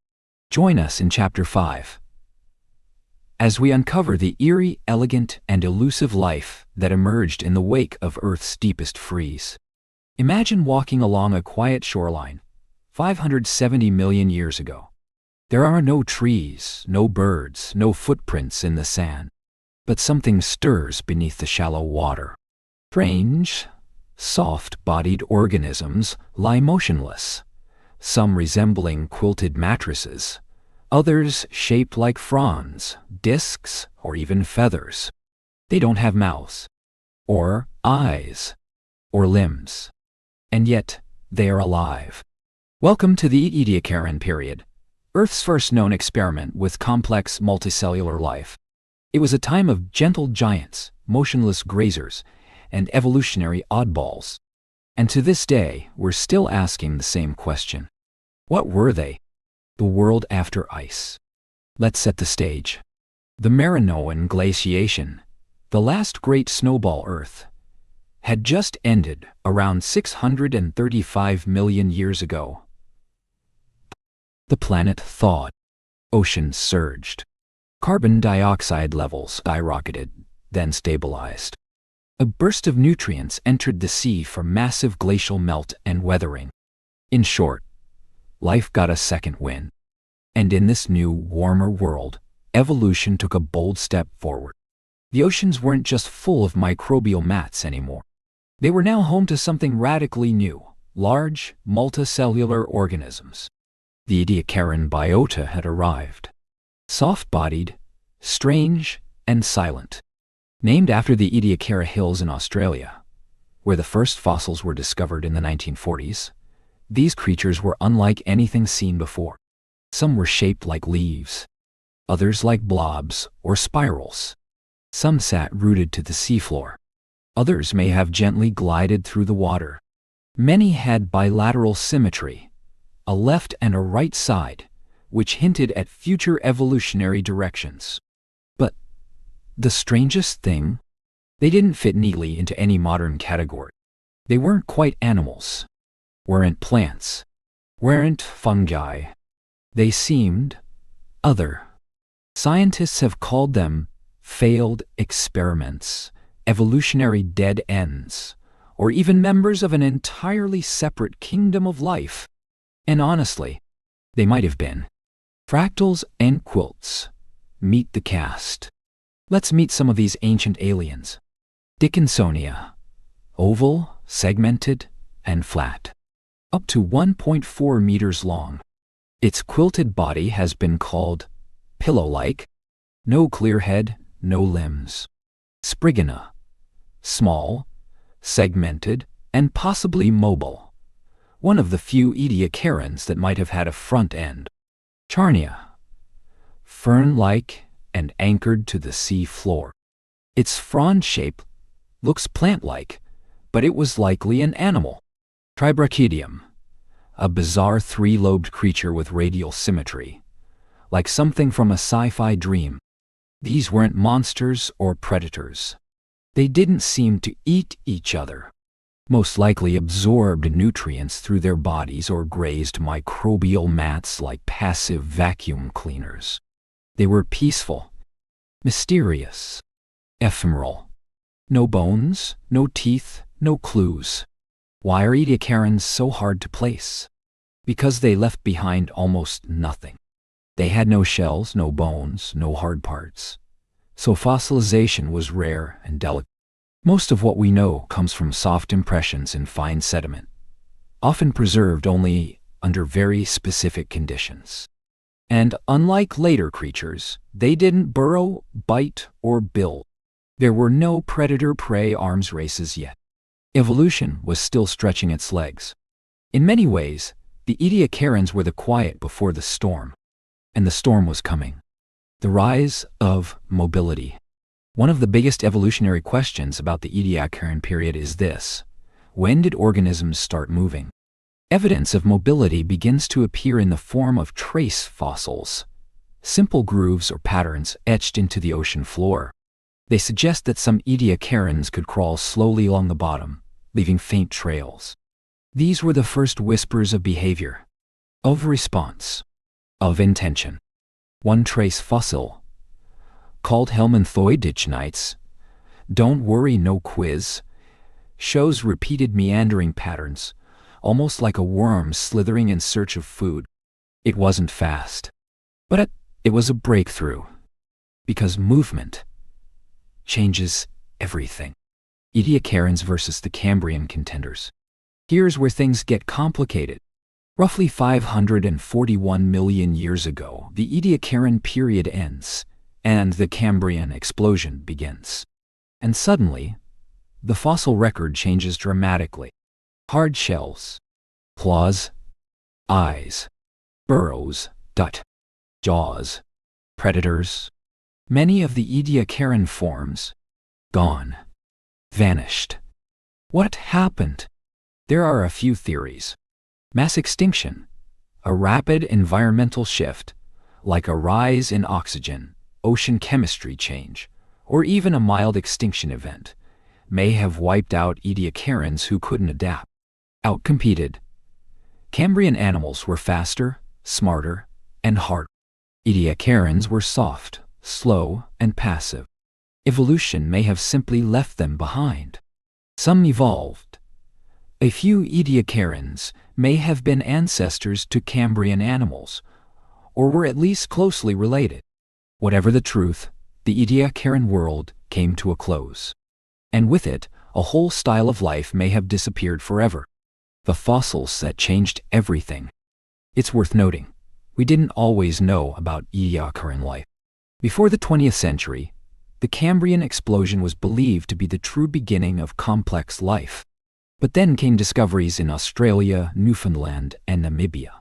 Join us in Chapter 5. As we uncover the eerie, elegant, and elusive life that emerged in the wake of Earth's deepest freeze. Imagine walking along a quiet shoreline, 570 million years ago. There are no trees, no birds, no footprints in the sand. But something stirs beneath the shallow water. Strange, soft-bodied organisms lie motionless, some resembling quilted mattresses, others shaped like fronds, discs, or even feathers. They don't have mouths, or eyes, or limbs, and yet they are alive. Welcome to the Ediacaran period, Earth's first known experiment with complex multicellular life. It was a time of gentle giants, motionless grazers, and evolutionary oddballs. And to this day, we're still asking the same question. What were they? The world after ice. Let's set the stage. The Marinoan glaciation, the last great snowball Earth, had just ended around 635 million years ago. The planet thawed. Oceans surged. Carbon dioxide levels skyrocketed, then stabilized. A burst of nutrients entered the sea from massive glacial melt and weathering. In short, life got a second wind. And in this new, warmer world, evolution took a bold step forward. The oceans weren't just full of microbial mats anymore. They were now home to something radically new, large, multicellular organisms. The Ediacaran biota had arrived. Soft-bodied, strange, and silent. Named after the Ediacara Hills in Australia, where the first fossils were discovered in the 1940s, these creatures were unlike anything seen before. Some were shaped like leaves, others like blobs or spirals. Some sat rooted to the seafloor. Others may have gently glided through the water. Many had bilateral symmetry, a left and a right side, which hinted at future evolutionary directions. But the strangest thing, they didn't fit neatly into any modern category. They weren't quite animals, weren't plants, weren't fungi. They seemed other. Scientists have called them failed experiments, evolutionary dead ends, or even members of an entirely separate kingdom of life. And honestly, they might have been. Fractals and quilts. Meet the cast. Let's meet some of these ancient aliens. Dickinsonia. Oval, segmented, and flat. Up to 1.4 meters long. Its quilted body has been called pillow-like. No clear head, no limbs. Sprigina. Small, segmented, and possibly mobile. One of the few Ediacarans that might have had a front end. Charnia. Fern-like and anchored to the sea floor. Its frond shape looks plant-like, but it was likely an animal. Tribrachidium. A bizarre three-lobed creature with radial symmetry, like something from a sci-fi dream. These weren't monsters or predators. They didn't seem to eat each other. Most likely absorbed nutrients through their bodies or grazed microbial mats like passive vacuum cleaners. They were peaceful, mysterious, ephemeral. No bones, no teeth, no clues. Why are Ediacarans so hard to place? Because they left behind almost nothing. They had no shells, no bones, no hard parts. So fossilization was rare and delicate. Most of what we know comes from soft impressions in fine sediment, often preserved only under very specific conditions. And unlike later creatures, they didn't burrow, bite, or build. There were no predator-prey arms races yet. Evolution was still stretching its legs. In many ways, the Ediacarans were the quiet before the storm. And the storm was coming. The rise of mobility. One of the biggest evolutionary questions about the Ediacaran period is this: when did organisms start moving? Evidence of mobility begins to appear in the form of trace fossils, simple grooves or patterns etched into the ocean floor. They suggest that some Ediacarans could crawl slowly along the bottom, leaving faint trails. These were the first whispers of behavior, of response, of intention. One trace fossil, called Helminthoidichnites, don't worry, no quiz, shows repeated meandering patterns, almost like a worm slithering in search of food. It wasn't fast. But it was a breakthrough, because movement changes everything. Ediacarans versus the Cambrian contenders. Here's where things get complicated. Roughly 541 million years ago, the Ediacaran period ends, and the Cambrian explosion begins. And suddenly, the fossil record changes dramatically. Hard shells, claws, eyes, burrows, jaws, predators. Many of the Ediacaran forms, gone, vanished. What happened? There are a few theories. Mass extinction, a rapid environmental shift, like a rise in oxygen, ocean chemistry change, or even a mild extinction event, may have wiped out Ediacarans who couldn't adapt. Outcompeted. Cambrian animals were faster, smarter, and harder. Ediacarans were soft, slow, and passive. Evolution may have simply left them behind. Some evolved. A few Ediacarans may have been ancestors to Cambrian animals, or were at least closely related. Whatever the truth, the Ediacaran world came to a close. And with it, a whole style of life may have disappeared forever. The fossils that changed everything. It's worth noting, we didn't always know about Ediacaran life. Before the 20th century, the Cambrian explosion was believed to be the true beginning of complex life. But then came discoveries in Australia, Newfoundland, and Namibia.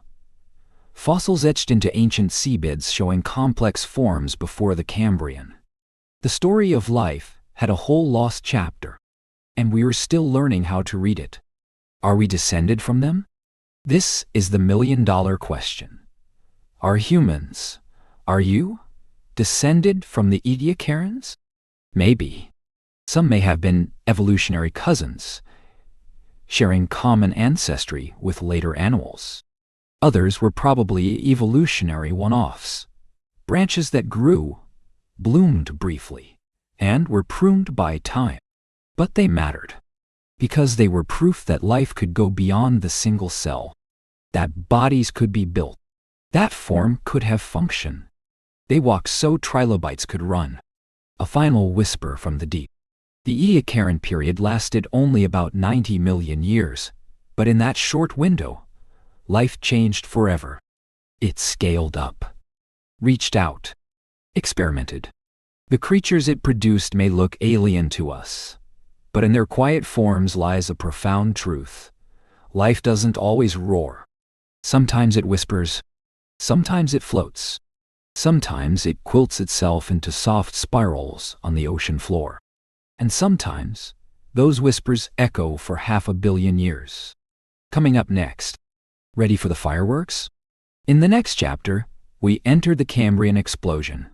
Fossils etched into ancient seabeds showing complex forms before the Cambrian. The story of life had a whole lost chapter, and we are still learning how to read it. Are we descended from them? This is the million-dollar question. Are humans, are you, descended from the Ediacarans? Maybe. Some may have been evolutionary cousins, sharing common ancestry with later animals. Others were probably evolutionary one-offs, branches that grew, bloomed briefly, and were pruned by time. But they mattered, because they were proof that life could go beyond the single cell, that bodies could be built, that form could have function. They walked so trilobites could run. A final whisper from the deep. The Ediacaran period lasted only about 90 million years, but in that short window, life changed forever. It scaled up, reached out, experimented. The creatures it produced may look alien to us, but in their quiet forms lies a profound truth. Life doesn't always roar. Sometimes it whispers, sometimes it floats, sometimes it quilts itself into soft spirals on the ocean floor. And sometimes, those whispers echo for 500 million years. Coming up next, ready for the fireworks? In the next chapter, we enter the Cambrian explosion,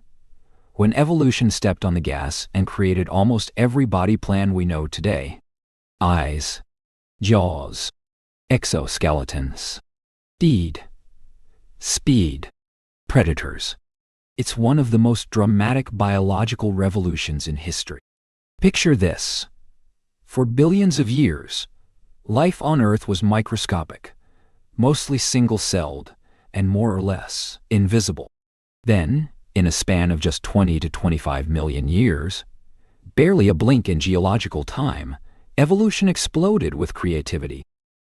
when evolution stepped on the gas and created almost every body plan we know today. Eyes, jaws, exoskeletons, speed, predators. It's one of the most dramatic biological revolutions in history. Picture this. For billions of years, life on Earth was microscopic, mostly single-celled, and more or less invisible. Then, in a span of just 20 to 25 million years, barely a blink in geological time, evolution exploded with creativity.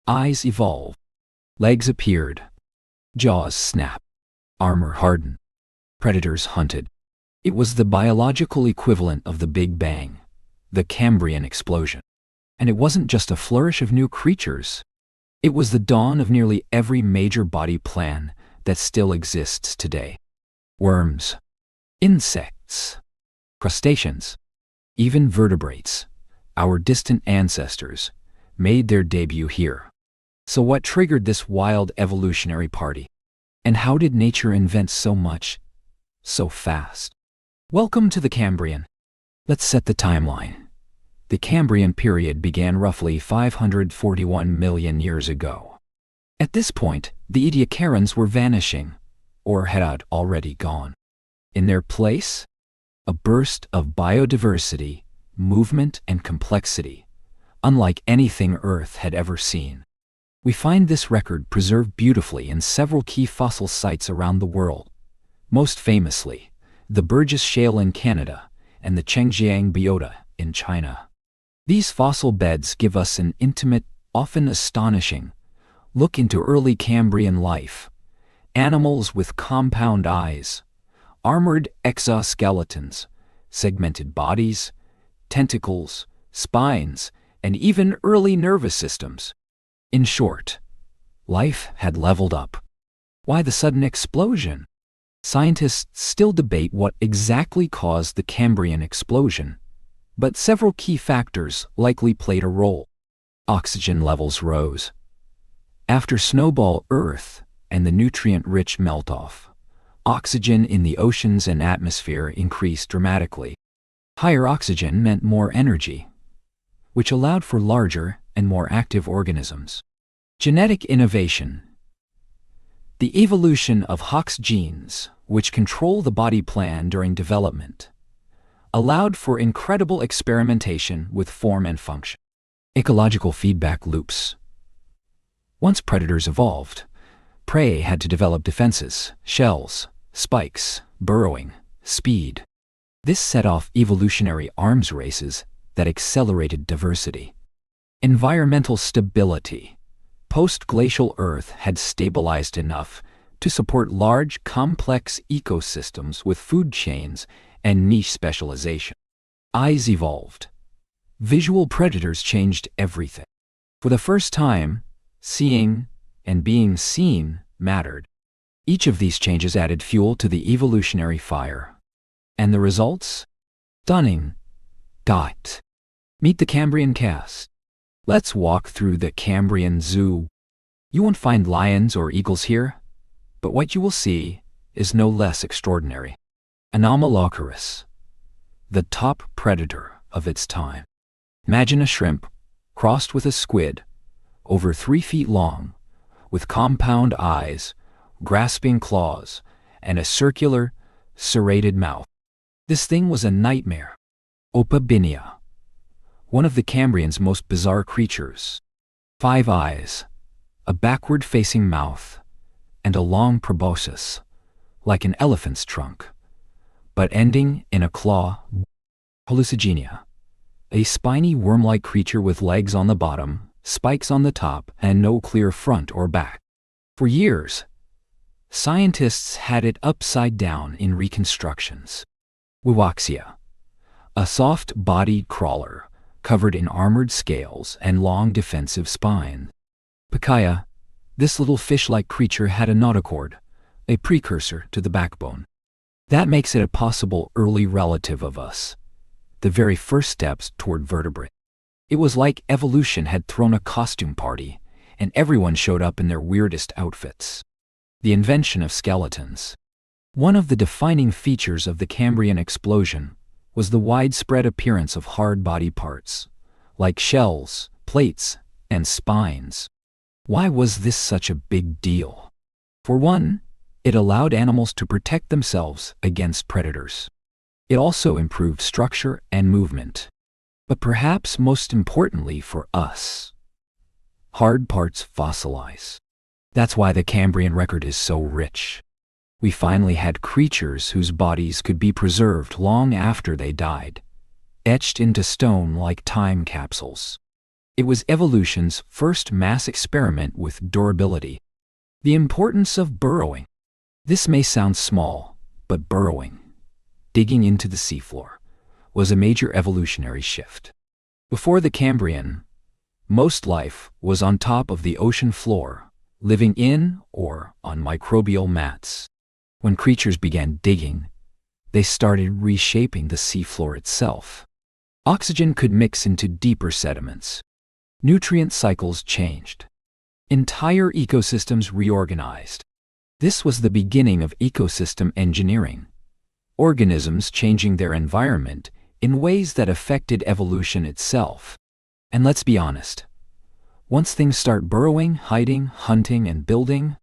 Eyes evolved, legs appeared, jaws snapped, armor hardened, predators hunted. It was the biological equivalent of the Big Bang, the Cambrian explosion. And it wasn't just a flourish of new creatures. It was the dawn of nearly every major body plan that still exists today. Worms, insects, crustaceans, even vertebrates, our distant ancestors, made their debut here. So what triggered this wild evolutionary party? And how did nature invent so much, so fast? Welcome to the Cambrian. Let's set the timeline. The Cambrian period began roughly 541 million years ago. At this point, the Ediacarans were vanishing, or had already gone. In their place, a burst of biodiversity, movement, and complexity, unlike anything Earth had ever seen. We find this record preserved beautifully in several key fossil sites around the world. most famously, the Burgess Shale in Canada and the Chengjiang biota in China. These fossil beds give us an intimate, often astonishing, look into early Cambrian life. Animals with compound eyes, armored exoskeletons, segmented bodies, tentacles, spines, and even early nervous systems. In short, life had leveled up. Why the sudden explosion? Scientists still debate what exactly caused the Cambrian explosion, but several key factors likely played a role. Oxygen levels rose. After snowball Earth and the nutrient-rich melt-off, oxygen in the oceans and atmosphere increased dramatically. Higher oxygen meant more energy, which allowed for larger and more active organisms. Genetic innovation. The evolution of Hox genes, which control the body plan during development, allowed for incredible experimentation with form and function. Ecological feedback loops. Once predators evolved, prey had to develop defenses, shells, spikes, burrowing, speed. This set off evolutionary arms races that accelerated diversity. Environmental stability. Post-glacial Earth had stabilized enough to support large, complex ecosystems with food chains and niche specialization. Eyes evolved. Visual predators changed everything. For the first time, seeing and being seen mattered. Each of these changes added fuel to the evolutionary fire. And the results? Stunning. Meet the Cambrian cast. Let's walk through the Cambrian Zoo. You won't find lions or eagles here, but what you will see is no less extraordinary. Mammal-like, the top predator of its time. Imagine a shrimp crossed with a squid, over 3 feet long, with compound eyes, grasping claws, and a circular, serrated mouth. This thing was a nightmare. Opabinia, one of the Cambrian's most bizarre creatures. 5 eyes, a backward-facing mouth, and a long proboscis, like an elephant's trunk, but ending in a claw. Hallucigenia, a spiny worm-like creature with legs on the bottom, spikes on the top, and no clear front or back. For years, scientists had it upside down in reconstructions. Wiwaxia, a soft-bodied crawler covered in armored scales and long defensive spines. Pikaia, this little fish-like creature had a notochord, a precursor to the backbone. That makes it a possible early relative of us, the very first steps toward vertebrate. It was like evolution had thrown a costume party, and everyone showed up in their weirdest outfits. The invention of skeletons. One of the defining features of the Cambrian explosion was the widespread appearance of hard body parts, like shells, plates, and spines. Why was this such a big deal? For one, it allowed animals to protect themselves against predators. It also improved structure and movement. But perhaps most importantly for us, hard parts fossilize. That's why the Cambrian record is so rich. We finally had creatures whose bodies could be preserved long after they died, etched into stone like time capsules. It was evolution's first mass experiment with durability. The importance of burrowing. This may sound small, but burrowing, digging into the seafloor, was a major evolutionary shift. Before the Cambrian, most life was on top of the ocean floor, living in or on microbial mats. When creatures began digging, they started reshaping the seafloor itself. Oxygen could mix into deeper sediments. Nutrient cycles changed. Entire ecosystems reorganized. This was the beginning of ecosystem engineering. Organisms changing their environment in ways that affected evolution itself. And let's be honest, once things start burrowing, hiding, hunting, and building,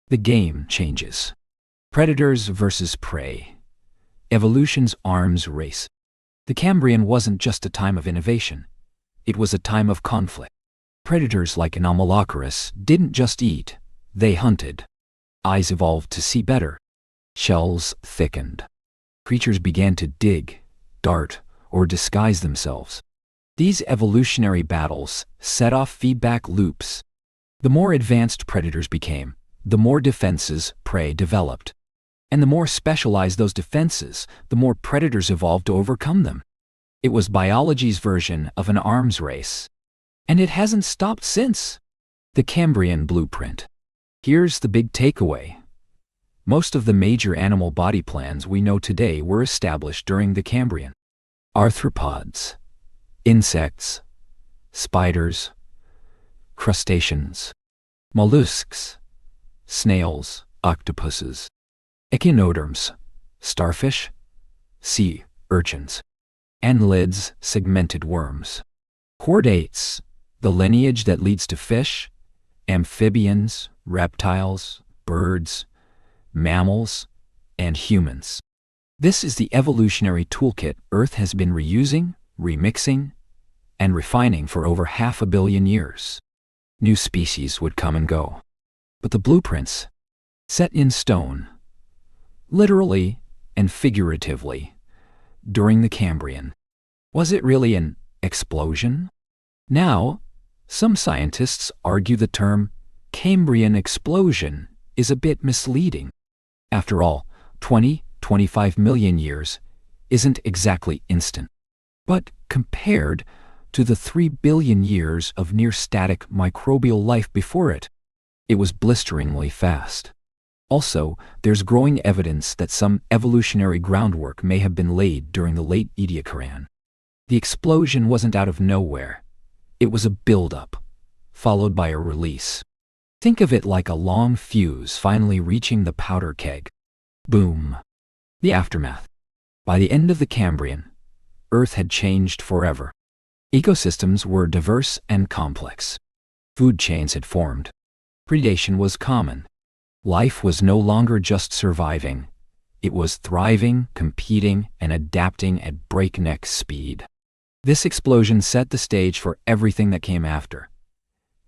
the game changes. Predators versus prey. Evolution's arms race. The Cambrian wasn't just a time of innovation. It was a time of conflict. Predators like Mammal-like didn't just eat, they hunted. Eyes evolved to see better. Shells thickened. Creatures began to dig, dart, or disguise themselves. These evolutionary battles set off feedback loops. The more advanced predators became, the more defenses prey developed. And the more specialized those defenses, the more predators evolved to overcome them. It was biology's version of an arms race. And it hasn't stopped since. The Cambrian blueprint. Here's the big takeaway. Most of the major animal body plans we know today were established during the Cambrian. Arthropods, insects, spiders, crustaceans, mollusks, snails, octopuses, echinoderms, starfish, sea urchins, annelids, segmented worms, chordates, the lineage that leads to fish, amphibians, reptiles, birds, mammals, and humans. This is the evolutionary toolkit Earth has been reusing, remixing, and refining for over 500 million years. New species would come and go. But the blueprints, set in stone, literally and figuratively, during the Cambrian. Was it really an explosion? Now, some scientists argue the term Cambrian explosion is a bit misleading. After all, 25 million years isn't exactly instant. But compared to the 3 billion years of near-static microbial life before it, it was blisteringly fast. Also, there's growing evidence that some evolutionary groundwork may have been laid during the late Ediacaran. The explosion wasn't out of nowhere. It was a build-up, followed by a release. Think of it like a long fuse finally reaching the powder keg. Boom. The aftermath. By the end of the Cambrian, Earth had changed forever. Ecosystems were diverse and complex. Food chains had formed. Predation was common. Life was no longer just surviving. It was thriving, competing, and adapting at breakneck speed. This explosion set the stage for everything that came after.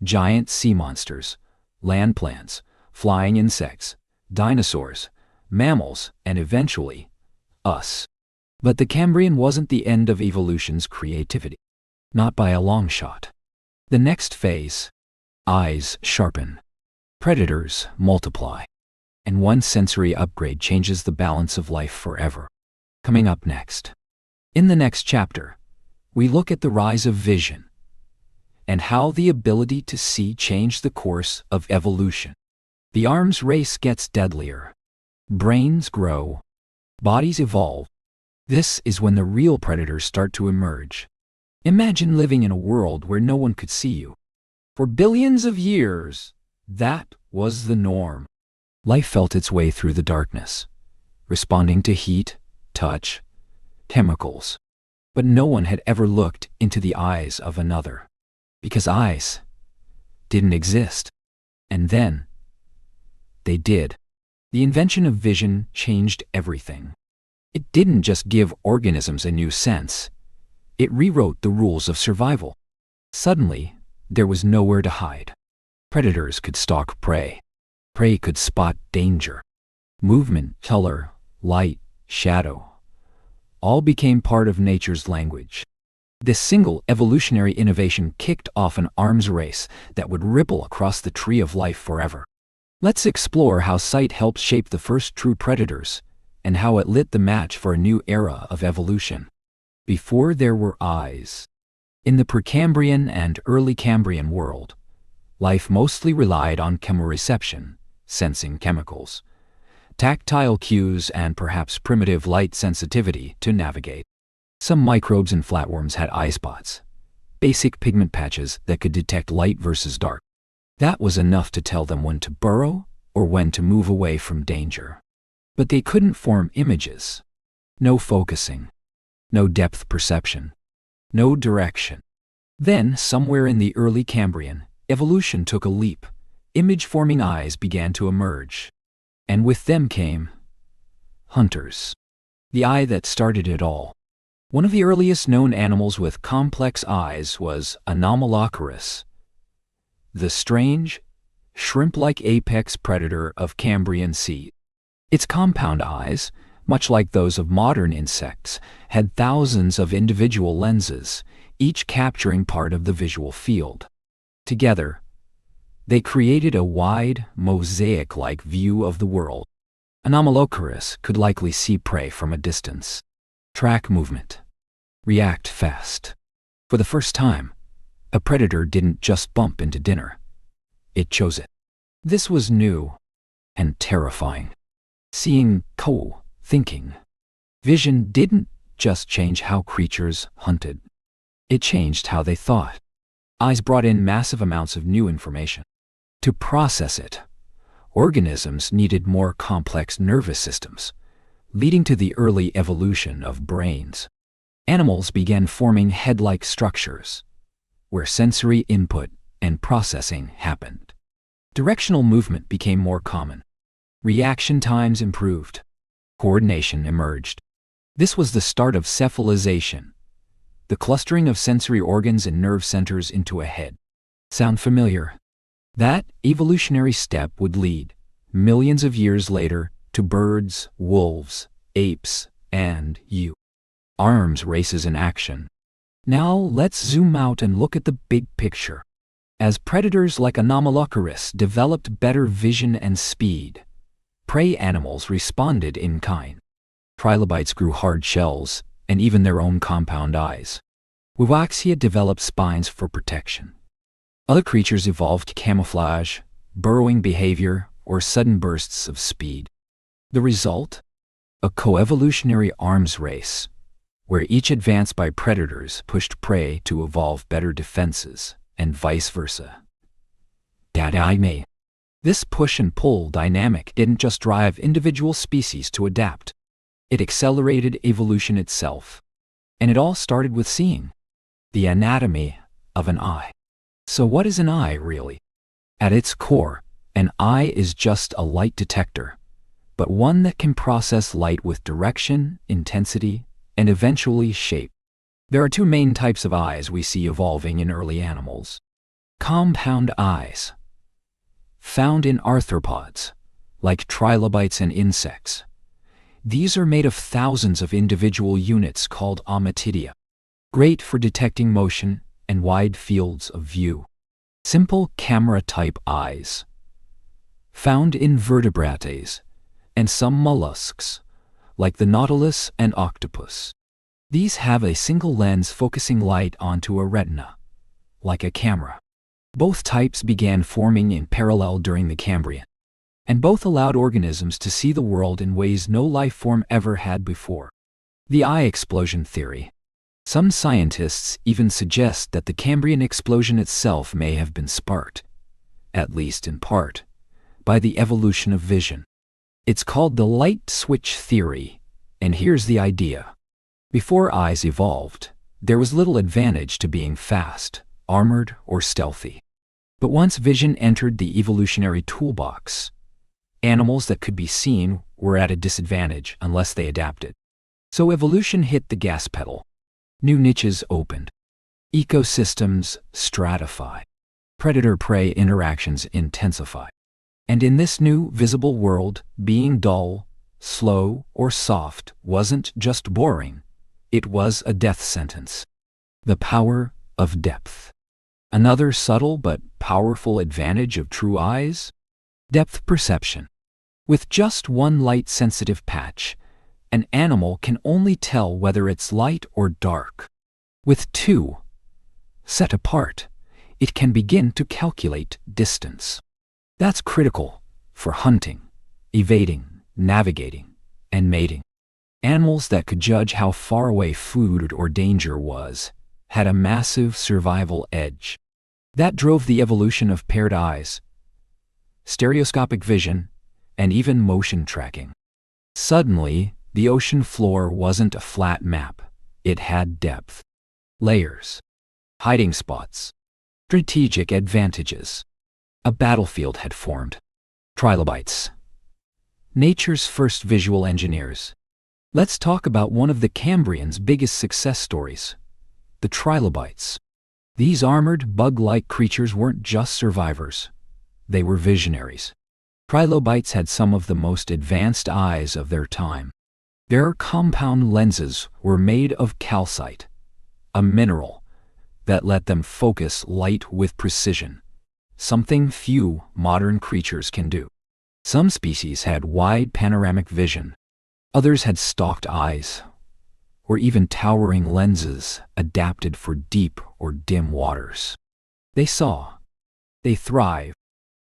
Giant sea monsters, land plants, flying insects, dinosaurs, mammals, and eventually, us. But the Cambrian wasn't the end of evolution's creativity. Not by a long shot. The next phase, eyes sharpen. Predators multiply. And one sensory upgrade changes the balance of life forever. Coming up next. In the next chapter, we look at the rise of vision and how the ability to see changed the course of evolution. The arms race gets deadlier. Brains grow. Bodies evolve. This is when the real predators start to emerge. Imagine living in a world where no one could see you. For billions of years, that was the norm. Life felt its way through the darkness, responding to heat, touch, chemicals. But no one had ever looked into the eyes of another, because eyes didn't exist. And then, they did. The invention of vision changed everything. It didn't just give organisms a new sense. It rewrote the rules of survival. Suddenly, there was nowhere to hide. Predators could stalk prey. Prey could spot danger. Movement, color, light, shadow, all became part of nature's language. This single evolutionary innovation kicked off an arms race that would ripple across the tree of life forever. Let's explore how sight helped shape the first true predators, and how it lit the match for a new era of evolution. Before there were eyes. In the Precambrian and early Cambrian world, life mostly relied on chemoreception, sensing chemicals, tactile cues, and perhaps primitive light sensitivity to navigate. Some microbes and flatworms had eye spots, basic pigment patches that could detect light versus dark. That was enough to tell them when to burrow or when to move away from danger. But they couldn't form images. No focusing. No depth perception. No direction. Then, somewhere in the early Cambrian, evolution took a leap. Image-forming eyes began to emerge. And with them came hunters. The eye that started it all. One of the earliest known animals with complex eyes was Anomalocaris, the strange, shrimp-like apex predator of Cambrian sea. Its compound eyes, much like those of modern insects, had thousands of individual lenses, each capturing part of the visual field. Together, they created a wide, mosaic-like view of the world. An Anomalocaris could likely see prey from a distance, track movement, react fast. For the first time, a predator didn't just bump into dinner. It chose it. This was new and terrifying. Seeing, thinking. Vision didn't just change how creatures hunted. It changed how they thought. Eyes brought in massive amounts of new information. To process it, organisms needed more complex nervous systems, leading to the early evolution of brains. Animals began forming head-like structures, where sensory input and processing happened. Directional movement became more common. Reaction times improved. Coordination emerged. This was the start of cephalization, the clustering of sensory organs and nerve centers into a head. Sound familiar? That evolutionary step would lead, millions of years later, to birds, wolves, apes, and arms races in action. Now let's zoom out and look at the big picture. As predators like Anomalocaris developed better vision and speed, prey animals responded in kind. Trilobites grew hard shells and even their own compound eyes. Wiwaxia developed spines for protection. Other creatures evolved camouflage, burrowing behavior, or sudden bursts of speed. The result? A coevolutionary arms race, where each advance by predators pushed prey to evolve better defenses, and vice versa. This push and pull dynamic didn't just drive individual species to adapt. It accelerated evolution itself. And it all started with seeing. The anatomy of an eye. So what is an eye, really? At its core, an eye is just a light detector, but one that can process light with direction, intensity, and eventually shape. There are two main types of eyes we see evolving in early animals. Compound eyes, found in arthropods, like trilobites and insects. These are made of thousands of individual units called ommatidia, great for detecting motion and wide fields of view. Simple camera-type eyes, found in vertebrates and some mollusks, like the nautilus and octopus. These have a single lens focusing light onto a retina, like a camera. Both types began forming in parallel during the Cambrian, and both allowed organisms to see the world in ways no life form ever had before. The eye explosion theory. Some scientists even suggest that the Cambrian explosion itself may have been sparked, at least in part, by the evolution of vision. It's called the light switch theory, and here's the idea. Before eyes evolved, there was little advantage to being fast, armored, or stealthy. But once vision entered the evolutionary toolbox, animals that could be seen were at a disadvantage unless they adapted. So evolution hit the gas pedal. New niches opened. Ecosystems stratified. Predator-prey interactions intensified. And in this new visible world, being dull, slow, or soft wasn't just boring. It was a death sentence. The power of depth. Another subtle but powerful advantage of true eyes? Depth perception. With just one light-sensitive patch, an animal can only tell whether it's light or dark. With two, set apart, it can begin to calculate distance. That's critical for hunting, evading, navigating, and mating. Animals that could judge how far away food or danger was had a massive survival edge. That drove the evolution of paired eyes, stereoscopic vision, and even motion tracking. Suddenly, the ocean floor wasn't a flat map. It had depth, layers, hiding spots, strategic advantages. A battlefield had formed. Trilobites, nature's first visual engineers. Let's talk about one of the Cambrian's biggest success stories, the trilobites. These armored, bug-like creatures weren't just survivors. They were visionaries. Trilobites had some of the most advanced eyes of their time. Their compound lenses were made of calcite, a mineral that let them focus light with precision, something few modern creatures can do. Some species had wide panoramic vision. Others had stalked eyes, or even towering lenses adapted for deep or dim waters. They saw, they thrived,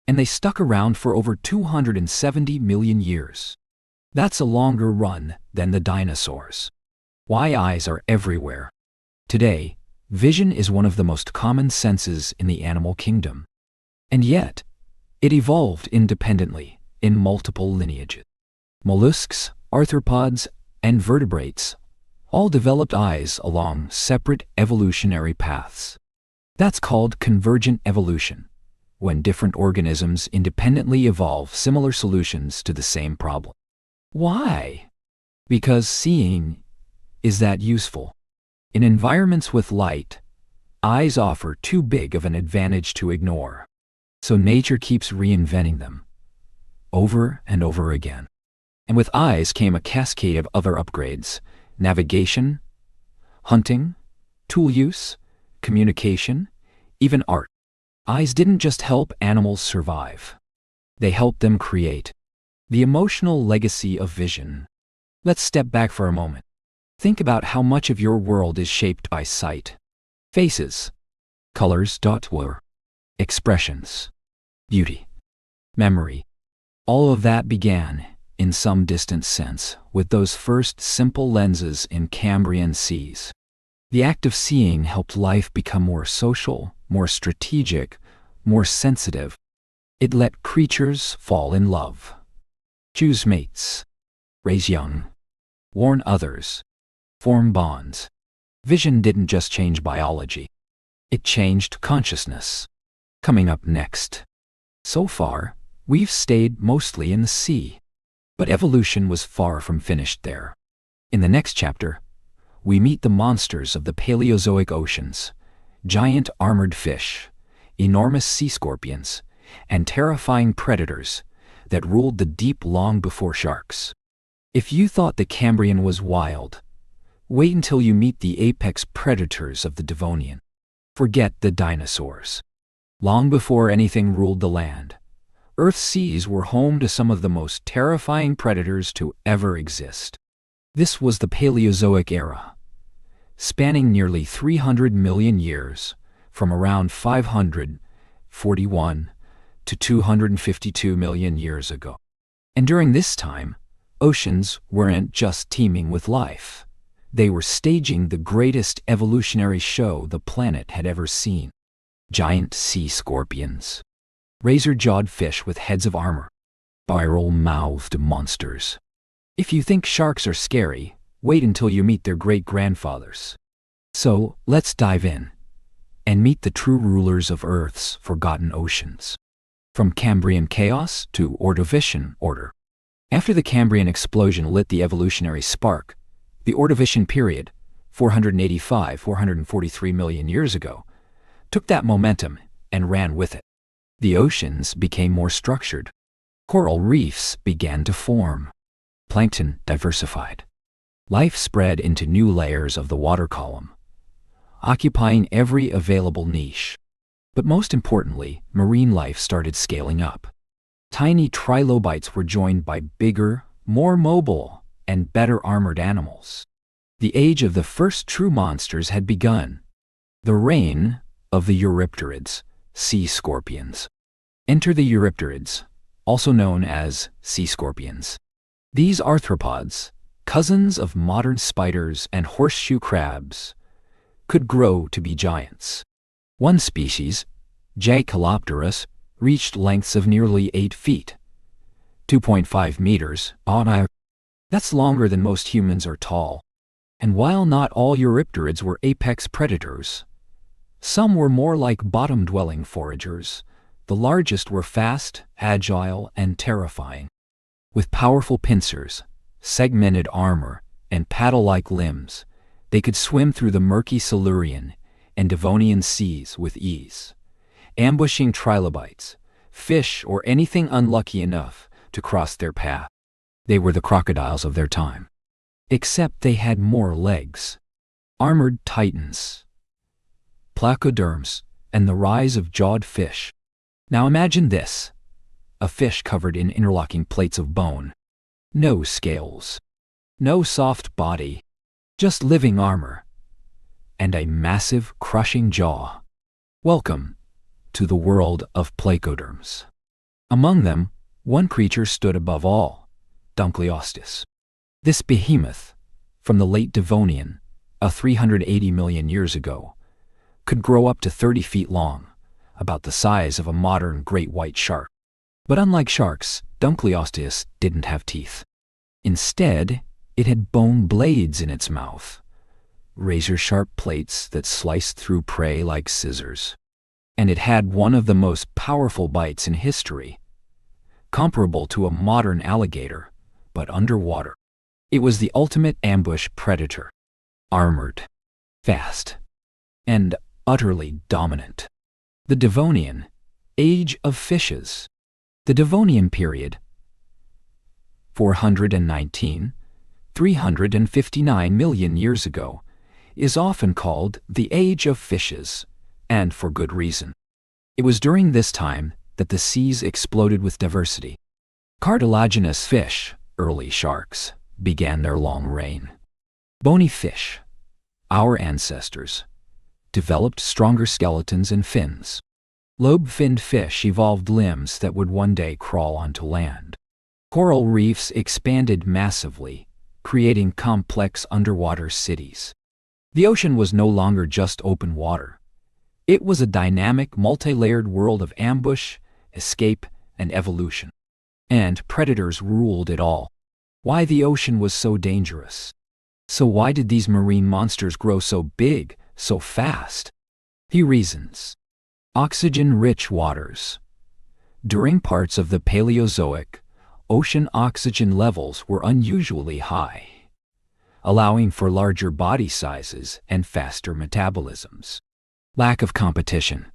and they stuck around for over 270 million years. That's a longer run than the dinosaurs. Why eyes are everywhere. Today, vision is one of the most common senses in the animal kingdom. And yet, it evolved independently in multiple lineages. Mollusks, arthropods, and vertebrates all developed eyes along separate evolutionary paths. That's called convergent evolution, when different organisms independently evolve similar solutions to the same problem. Why? Because seeing is that useful. In environments with light, eyes offer too big of an advantage to ignore. So nature keeps reinventing them, over and over again. And with eyes came a cascade of other upgrades: navigation, hunting, tool use, communication, even art. Eyes didn't just help animals survive. They helped them create. The emotional legacy of vision. Let's step back for a moment. Think about how much of your world is shaped by sight. Faces, colors, expressions, beauty, memory. All of that began, in some distant sense, with those first simple lenses in Cambrian seas. The act of seeing helped life become more social, more strategic, more sensitive. It let creatures fall in love, choose mates, raise young, warn others, form bonds. Vision didn't just change biology. It changed consciousness. Coming up next. So far, we've stayed mostly in the sea. But evolution was far from finished there. In the next chapter, we meet the monsters of the Paleozoic oceans: giant armored fish, enormous sea scorpions, and terrifying predators that ruled the deep long before sharks. If you thought the Cambrian was wild, wait until you meet the apex predators of the Devonian. Forget the dinosaurs. Long before anything ruled the land, Earth's seas were home to some of the most terrifying predators to ever exist. This was the Paleozoic era, spanning nearly 300 million years, from around 541 to 252 million years ago. And during this time, oceans weren't just teeming with life. They were staging the greatest evolutionary show the planet had ever seen. Giant sea scorpions, razor-jawed fish with heads of armor, spiral-mouthed monsters. If you think sharks are scary, wait until you meet their great-grandfathers. So, let's dive in and meet the true rulers of Earth's forgotten oceans. From Cambrian chaos to Ordovician order. After the Cambrian explosion lit the evolutionary spark, the Ordovician period, 485–443 million years ago, took that momentum and ran with it. The oceans became more structured. Coral reefs began to form. Plankton diversified. Life spread into new layers of the water column, occupying every available niche. But most importantly, marine life started scaling up. Tiny trilobites were joined by bigger, more mobile, and better armored animals. The age of the first true monsters had begun. The reign of the Eurypterids, sea scorpions. Enter the Eurypterids, also known as sea scorpions. These arthropods, cousins of modern spiders and horseshoe crabs, could grow to be giants. One species, J. reached lengths of nearly 8 feet, 2.5 meters. That's longer than most humans are tall. And while not all Eurypterids were apex predators, some were more like bottom-dwelling foragers. The largest were fast, agile, and terrifying. With powerful pincers, segmented armor, and paddle-like limbs, they could swim through the murky Silurian and Devonian seas with ease, ambushing trilobites, fish, or anything unlucky enough to cross their path. They were the crocodiles of their time. Except they had more legs. Armored titans, placoderms, and the rise of jawed fish. Now imagine this: a fish covered in interlocking plates of bone. No scales. No soft body. Just living armor. And a massive, crushing jaw. Welcome to the world of placoderms. Among them, one creature stood above all: Dunkleosteus. This behemoth, from the late Devonian, 380 million years ago, could grow up to 30 feet long, about the size of a modern great white shark. But unlike sharks, Dunkleosteus didn't have teeth. Instead, it had bone blades in its mouth, razor-sharp plates that sliced through prey like scissors. And it had one of the most powerful bites in history, comparable to a modern alligator, but underwater. It was the ultimate ambush predator. Armored, fast, and utterly dominant. The Devonian, Age of Fishes. The Devonian period, 419, 359 million years ago, is often called the Age of Fishes, and for good reason. It was during this time that the seas exploded with diversity. Cartilaginous fish, early sharks, began their long reign. Bony fish, our ancestors, developed stronger skeletons and fins. Lobe-finned fish evolved limbs that would one day crawl onto land. Coral reefs expanded massively, creating complex underwater cities. The ocean was no longer just open water. It was a dynamic, multi-layered world of ambush, escape, and evolution. And predators ruled it all. Why the ocean was so dangerous? So why did these marine monsters grow so big, so fast? Few reasons. Oxygen-rich waters. During parts of the Paleozoic, ocean oxygen levels were unusually high, allowing for larger body sizes and faster metabolisms. Lack of competition.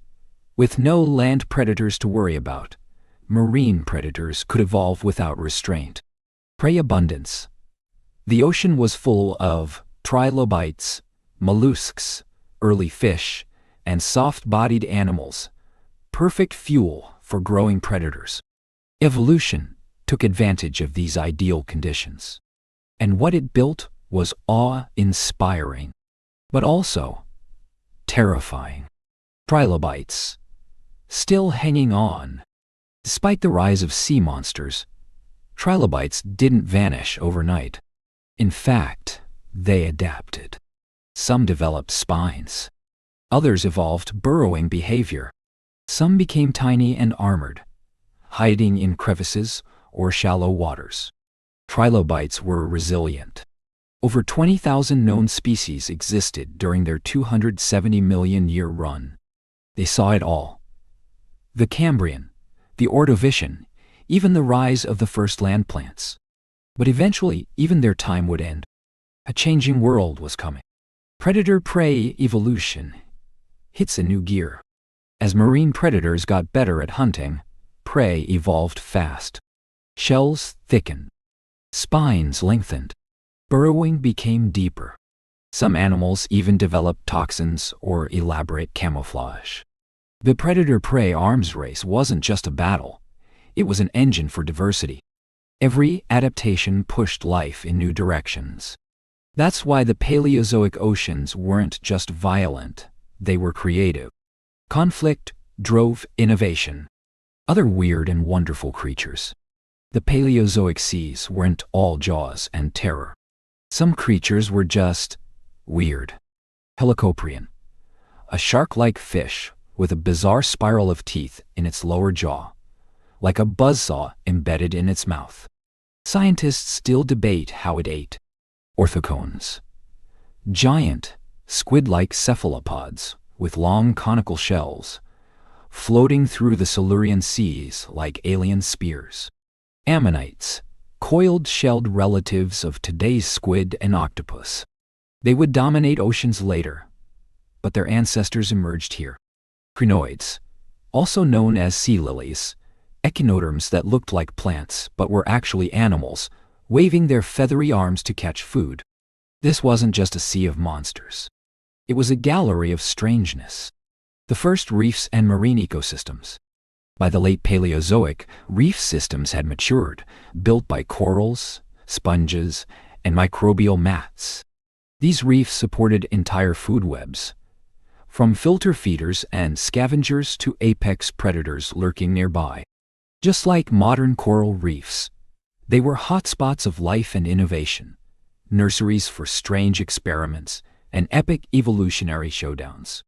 With no land predators to worry about, marine predators could evolve without restraint. Prey abundance. The ocean was full of trilobites, mollusks, early fish, and soft-bodied animals, perfect fuel for growing predators. Evolution took advantage of these ideal conditions. And what it built was awe-inspiring, but also terrifying. Trilobites, still hanging on. Despite the rise of sea monsters, trilobites didn't vanish overnight. In fact, they adapted. Some developed spines. Others evolved burrowing behavior. Some became tiny and armored, hiding in crevices or shallow waters. Trilobites were resilient. Over 20,000 known species existed during their 270 million year run. They saw it all. The Cambrian, the Ordovician, even the rise of the first land plants. But eventually, even their time would end. A changing world was coming. Predator-prey evolution hits a new gear. As marine predators got better at hunting, prey evolved fast. Shells thickened. Spines lengthened. Burrowing became deeper. Some animals even developed toxins or elaborate camouflage. The predator-prey arms race wasn't just a battle. It was an engine for diversity. Every adaptation pushed life in new directions. That's why the Paleozoic oceans weren't just violent, they were creative. Conflict drove innovation. Other weird and wonderful creatures. The Paleozoic seas weren't all jaws and terror. Some creatures were just weird. Helicoprion, a shark-like fish with a bizarre spiral of teeth in its lower jaw, like a buzzsaw embedded in its mouth. Scientists still debate how it ate. Orthocones, giant, squid-like cephalopods with long conical shells, floating through the Silurian seas like alien spears. Ammonites, coiled-shelled relatives of today's squid and octopus. They would dominate oceans later, but their ancestors emerged here. Crinoids, also known as sea lilies, echinoderms that looked like plants but were actually animals, waving their feathery arms to catch food. This wasn't just a sea of monsters. It was a gallery of strangeness. The first reefs and marine ecosystems. By the late Paleozoic, reef systems had matured, built by corals, sponges, and microbial mats. These reefs supported entire food webs, from filter feeders and scavengers to apex predators lurking nearby. Just like modern coral reefs, they were hotspots of life and innovation, nurseries for strange experiments and epic evolutionary showdowns.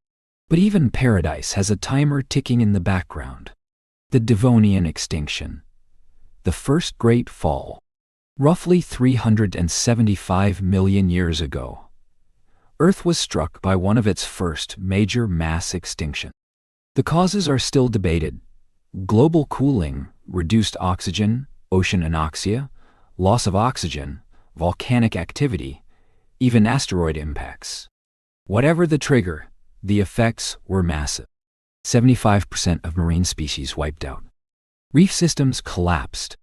But even paradise has a timer ticking in the background. The Devonian extinction. The first great fall. Roughly 375 million years ago, Earth was struck by one of its first major mass extinction. The causes are still debated. Global cooling, reduced oxygen, ocean anoxia, loss of oxygen, volcanic activity, even asteroid impacts. Whatever the trigger, the effects were massive. 75% of marine species wiped out. Reef systems collapsed.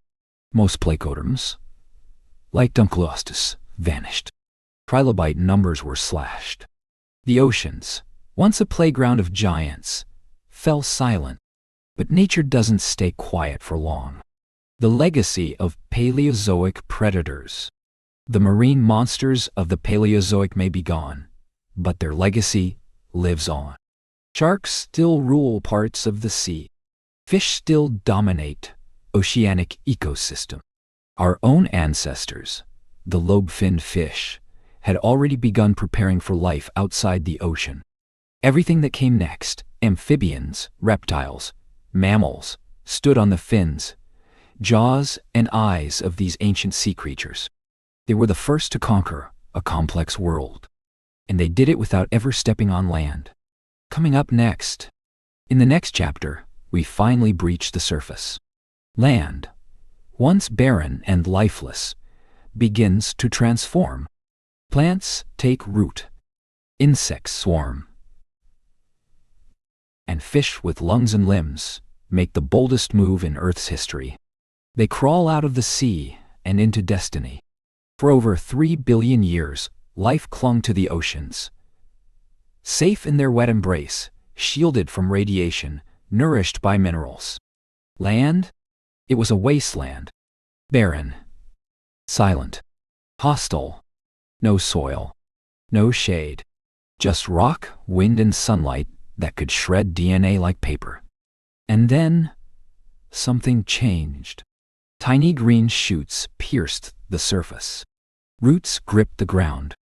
Most placoderms, like Dunkleosteus, vanished. Trilobite numbers were slashed. The oceans, once a playground of giants, fell silent. But nature doesn't stay quiet for long. The legacy of Paleozoic predators. The marine monsters of the Paleozoic may be gone, but their legacy lives on. Sharks still rule parts of the sea. Fish still dominate oceanic ecosystem. Our own ancestors, the lobe-finned fish, had already begun preparing for life outside the ocean. Everything that came next, amphibians, reptiles, mammals, stood on the fins, jaws, and eyes of these ancient sea creatures. They were the first to conquer a complex world, and they did it without ever stepping on land. Coming up next, in the next chapter, we finally breach the surface. Land, once barren and lifeless, begins to transform. Plants take root, insects swarm, and fish with lungs and limbs make the boldest move in Earth's history. They crawl out of the sea and into destiny. For over 3 billion years, life clung to the oceans. Safe in their wet embrace, shielded from radiation, nourished by minerals. Land? It was a wasteland. Barren. Silent. Hostile. No soil. No shade. Just rock, wind, and sunlight that could shred DNA like paper. And then, something changed. Tiny green shoots pierced the surface. Roots gripped the ground.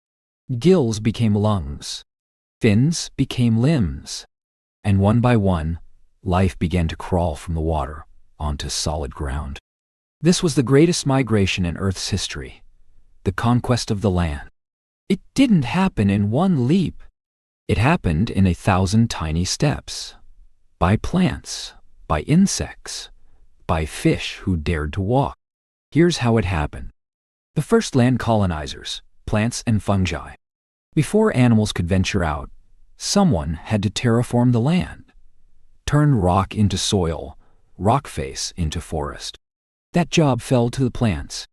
Gills became lungs. Fins became limbs. And one by one, life began to crawl from the water onto solid ground. This was the greatest migration in Earth's history, the conquest of the land. It didn't happen in one leap. It happened in 1,000 tiny steps. By plants, by insects, by fish who dared to walk. Here's how it happened. The first land colonizers, plants and fungi. Before animals could venture out, someone had to terraform the land. Turn rock into soil, rock face into forest. That job fell to the plants.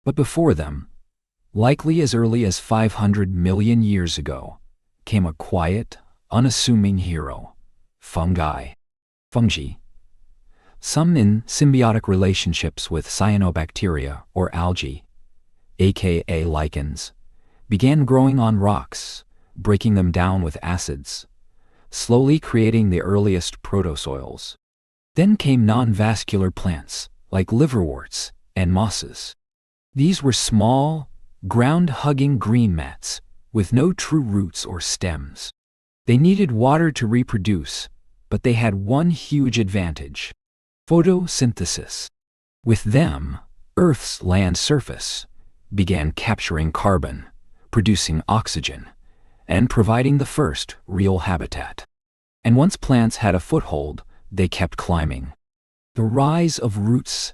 But before them, likely as early as 500 million years ago, came a quiet, unassuming hero, fungi. Fungi, some in symbiotic relationships with cyanobacteria or algae, aka lichens, began growing on rocks, breaking them down with acids, slowly creating the earliest protosoils. Then came non-vascular plants like liverworts and mosses. These were small, ground-hugging green mats with no true roots or stems. They needed water to reproduce, but they had one huge advantage: photosynthesis. With them, Earth's land surface began capturing carbon, producing oxygen, and providing the first real habitat. And once plants had a foothold, they kept climbing. The rise of roots,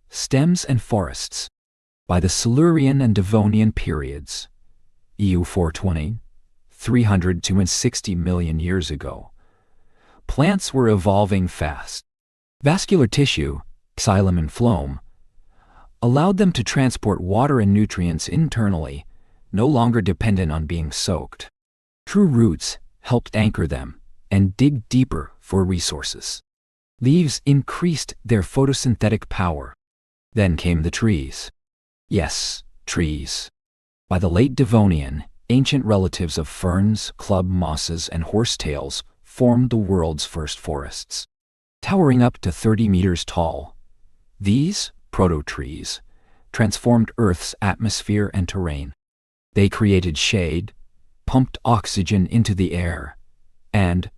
stems, and forests. By the Silurian and Devonian periods, EU 420, 360 million years ago, plants were evolving fast. Vascular tissue, xylem and phloem, allowed them to transport water and nutrients internally, no longer dependent on being soaked. True roots helped anchor them and dig deeper for resources. Leaves increased their photosynthetic power. Then came the trees. Yes, trees. By the late Devonian, ancient relatives of ferns, club mosses, and horsetails formed the world's first forests. Towering up to 30 meters tall, these proto-trees transformed Earth's atmosphere and terrain. They created shade, pumped oxygen into the air, and,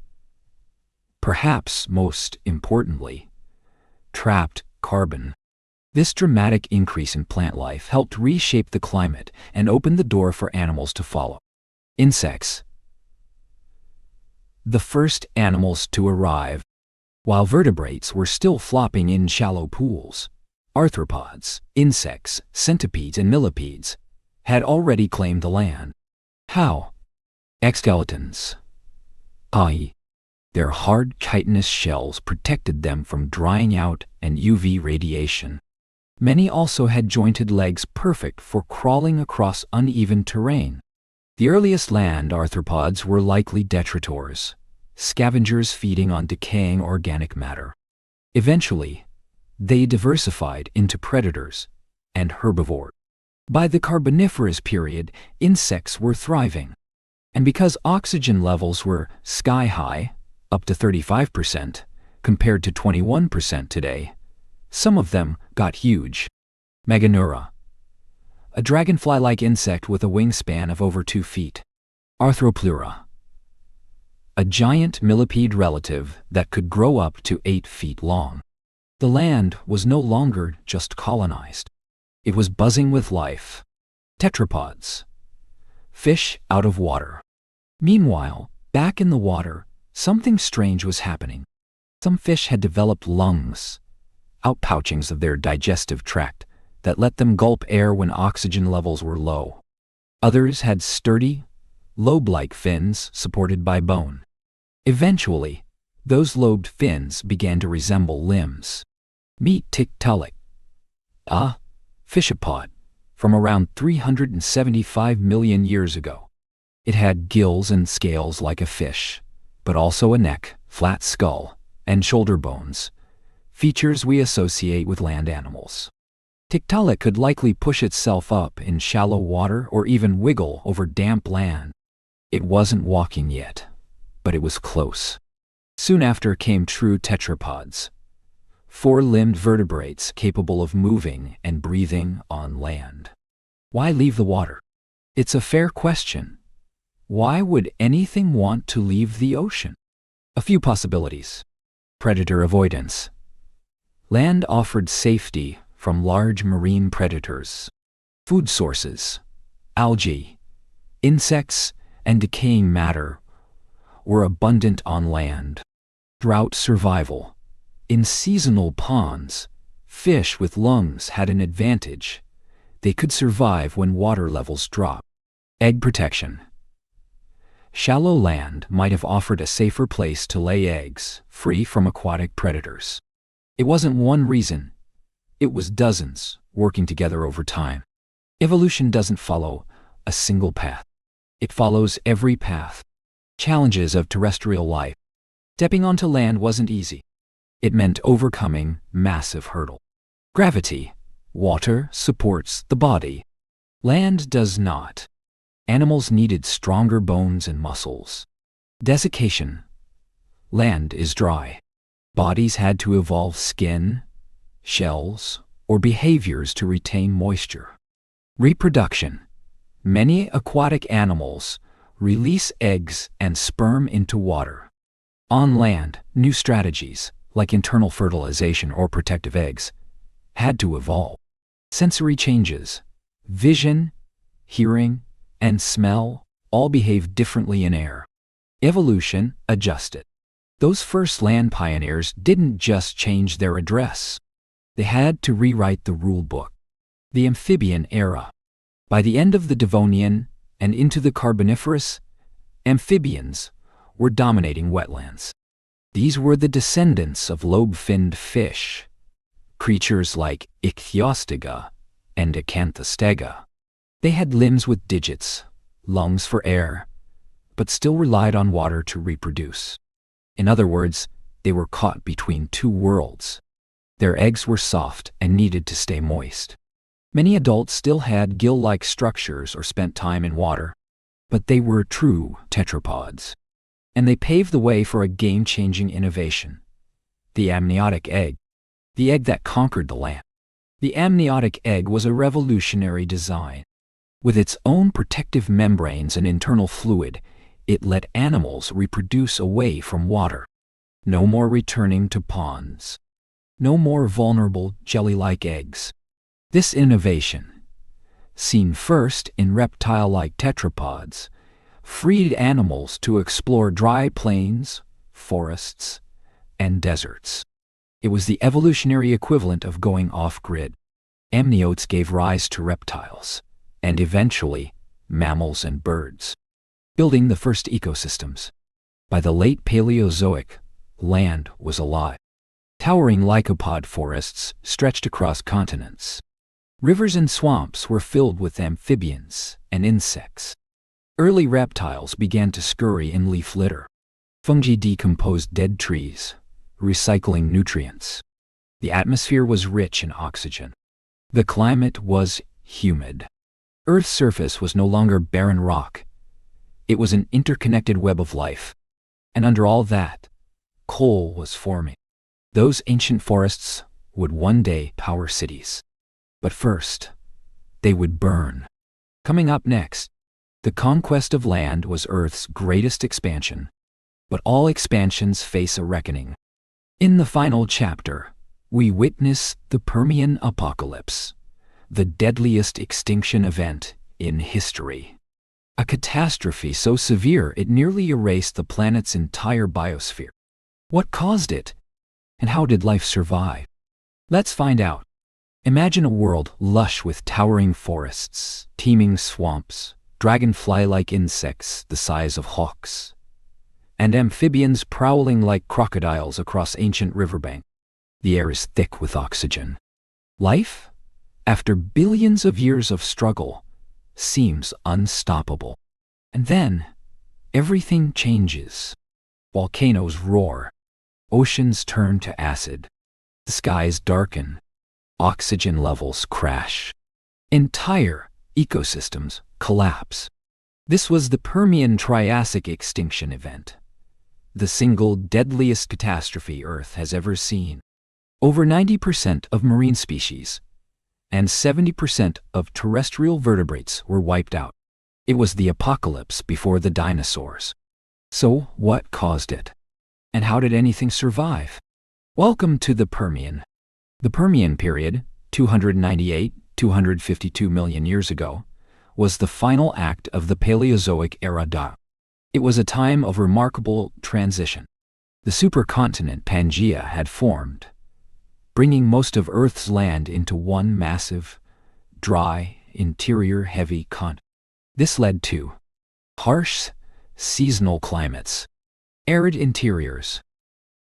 perhaps most importantly, trapped carbon. This dramatic increase in plant life helped reshape the climate and opened the door for animals to follow. Insects. The first animals to arrive. While vertebrates were still flopping in shallow pools, arthropods, insects, centipedes, and millipedes had already claimed the land. How? Exoskeletons. I.e., their hard chitinous shells protected them from drying out and UV radiation. Many also had jointed legs perfect for crawling across uneven terrain. The earliest land arthropods were likely detritivores, scavengers feeding on decaying organic matter. Eventually, they diversified into predators and herbivores. By the Carboniferous period, insects were thriving. And because oxygen levels were sky-high, up to 35%, compared to 21% today, some of them got huge. Meganeura, a dragonfly-like insect with a wingspan of over 2 feet. Arthropleura, a giant millipede relative that could grow up to 8 feet long. The land was no longer just colonized. It was buzzing with life. Tetrapods, fish out of water. Meanwhile, back in the water, something strange was happening. Some fish had developed lungs, outpouchings of their digestive tract that let them gulp air when oxygen levels were low. Others had sturdy, lobe-like fins supported by bone. Eventually, those lobed fins began to resemble limbs. Meet Tiktaalik, a fishapod from around 375 million years ago. It had gills and scales like a fish, but also a neck, flat skull, and shoulder bones, features we associate with land animals. Tiktaalik could likely push itself up in shallow water or even wiggle over damp land. It wasn't walking yet, but it was close. Soon after came true tetrapods, 4-limbed vertebrates capable of moving and breathing on land. Why leave the water? It's a fair question. Why would anything want to leave the ocean? A few possibilities. Predator avoidance. Land offered safety from large marine predators. Food sources, algae, insects, and decaying matter were abundant on land. Drought survival. In seasonal ponds, fish with lungs had an advantage. They could survive when water levels drop. Egg protection. Shallow land might have offered a safer place to lay eggs, free from aquatic predators. It wasn't one reason. It was dozens, working together over time. Evolution doesn't follow a single path. It follows every path. Challenges of terrestrial life. Stepping onto land wasn't easy. It meant overcoming massive hurdles. Gravity. Water supports the body. Land does not. Animals needed stronger bones and muscles. Desiccation. Land is dry. Bodies had to evolve skin, shells, or behaviors to retain moisture. Reproduction. Many aquatic animals release eggs and sperm into water. On land, new strategies, like internal fertilization or protective eggs, had to evolve. Sensory changes. Vision, hearing, and smell all behave differently in air. Evolution adjusted. Those first land pioneers didn't just change their address. They had to rewrite the rule book. The amphibian era. By the end of the Devonian and into the Carboniferous, amphibians were dominating wetlands. These were the descendants of lobe-finned fish, creatures like Ichthyostega and Acanthostega. They had limbs with digits, lungs for air, but still relied on water to reproduce. In other words, they were caught between two worlds. Their eggs were soft and needed to stay moist. Many adults still had gill-like structures or spent time in water, but they were true tetrapods. And they paved the way for a game-changing innovation: the amniotic egg, the egg that conquered the land. The amniotic egg was a revolutionary design. With its own protective membranes and internal fluid, it let animals reproduce away from water. No more returning to ponds. No more vulnerable jelly-like eggs. This innovation, seen first in reptile-like tetrapods, freed animals to explore dry plains, forests, and deserts. It was the evolutionary equivalent of going off-grid. Amniotes gave rise to reptiles, and eventually, mammals and birds, building the first ecosystems. By the late Paleozoic, land was alive. Towering lycopod forests stretched across continents. Rivers and swamps were filled with amphibians and insects. Early reptiles began to scurry in leaf litter. Fungi decomposed dead trees, recycling nutrients. The atmosphere was rich in oxygen. The climate was humid. Earth's surface was no longer barren rock. It was an interconnected web of life. And under all that, coal was forming. Those ancient forests would one day power cities. But first, they would burn. Coming up next, the conquest of land was Earth's greatest expansion. But all expansions face a reckoning. In the final chapter, we witness the Permian apocalypse, the deadliest extinction event in history. A catastrophe so severe it nearly erased the planet's entire biosphere. What caused it? And how did life survive? Let's find out. Imagine a world lush with towering forests, teeming swamps, dragonfly-like insects the size of hawks, and amphibians prowling like crocodiles across ancient riverbanks. The air is thick with oxygen. Life, after billions of years of struggle, seems unstoppable. And then, everything changes. Volcanoes roar. Oceans turn to acid. The skies darken. Oxygen levels crash. Entire ecosystems collapse. This was the Permian-Triassic extinction event, the single deadliest catastrophe Earth has ever seen. Over 90% of marine species and 70% of terrestrial vertebrates were wiped out. It was the apocalypse before the dinosaurs. So, what caused it? And how did anything survive? Welcome to the Permian. The Permian period, 298-252 million years ago, was the final act of the Paleozoic era. It was a time of remarkable transition. The supercontinent Pangaea had formed, bringing most of Earth's land into one massive, dry, interior heavy continent. This led to harsh, seasonal climates, arid interiors,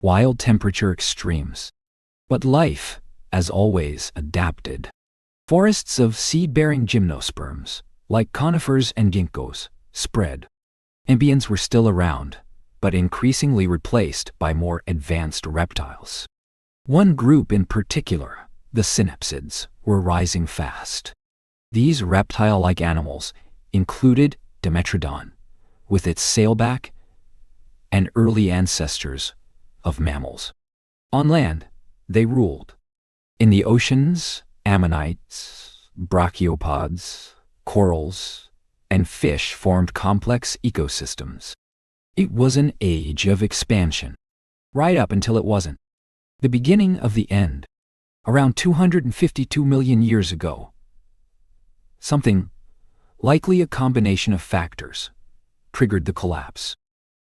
wild temperature extremes. But life, as always, adapted. Forests of seed-bearing gymnosperms, like conifers and ginkgos, spread. Amphibians were still around, but increasingly replaced by more advanced reptiles. One group in particular, the synapsids, were rising fast. These reptile-like animals included Dimetrodon, with its sailback, and early ancestors of mammals. On land, they ruled. In the oceans, ammonites, brachiopods, corals, and fish formed complex ecosystems. It was an age of expansion, right up until it wasn't. The beginning of the end. Around 252 million years ago, something, likely a combination of factors, triggered the collapse.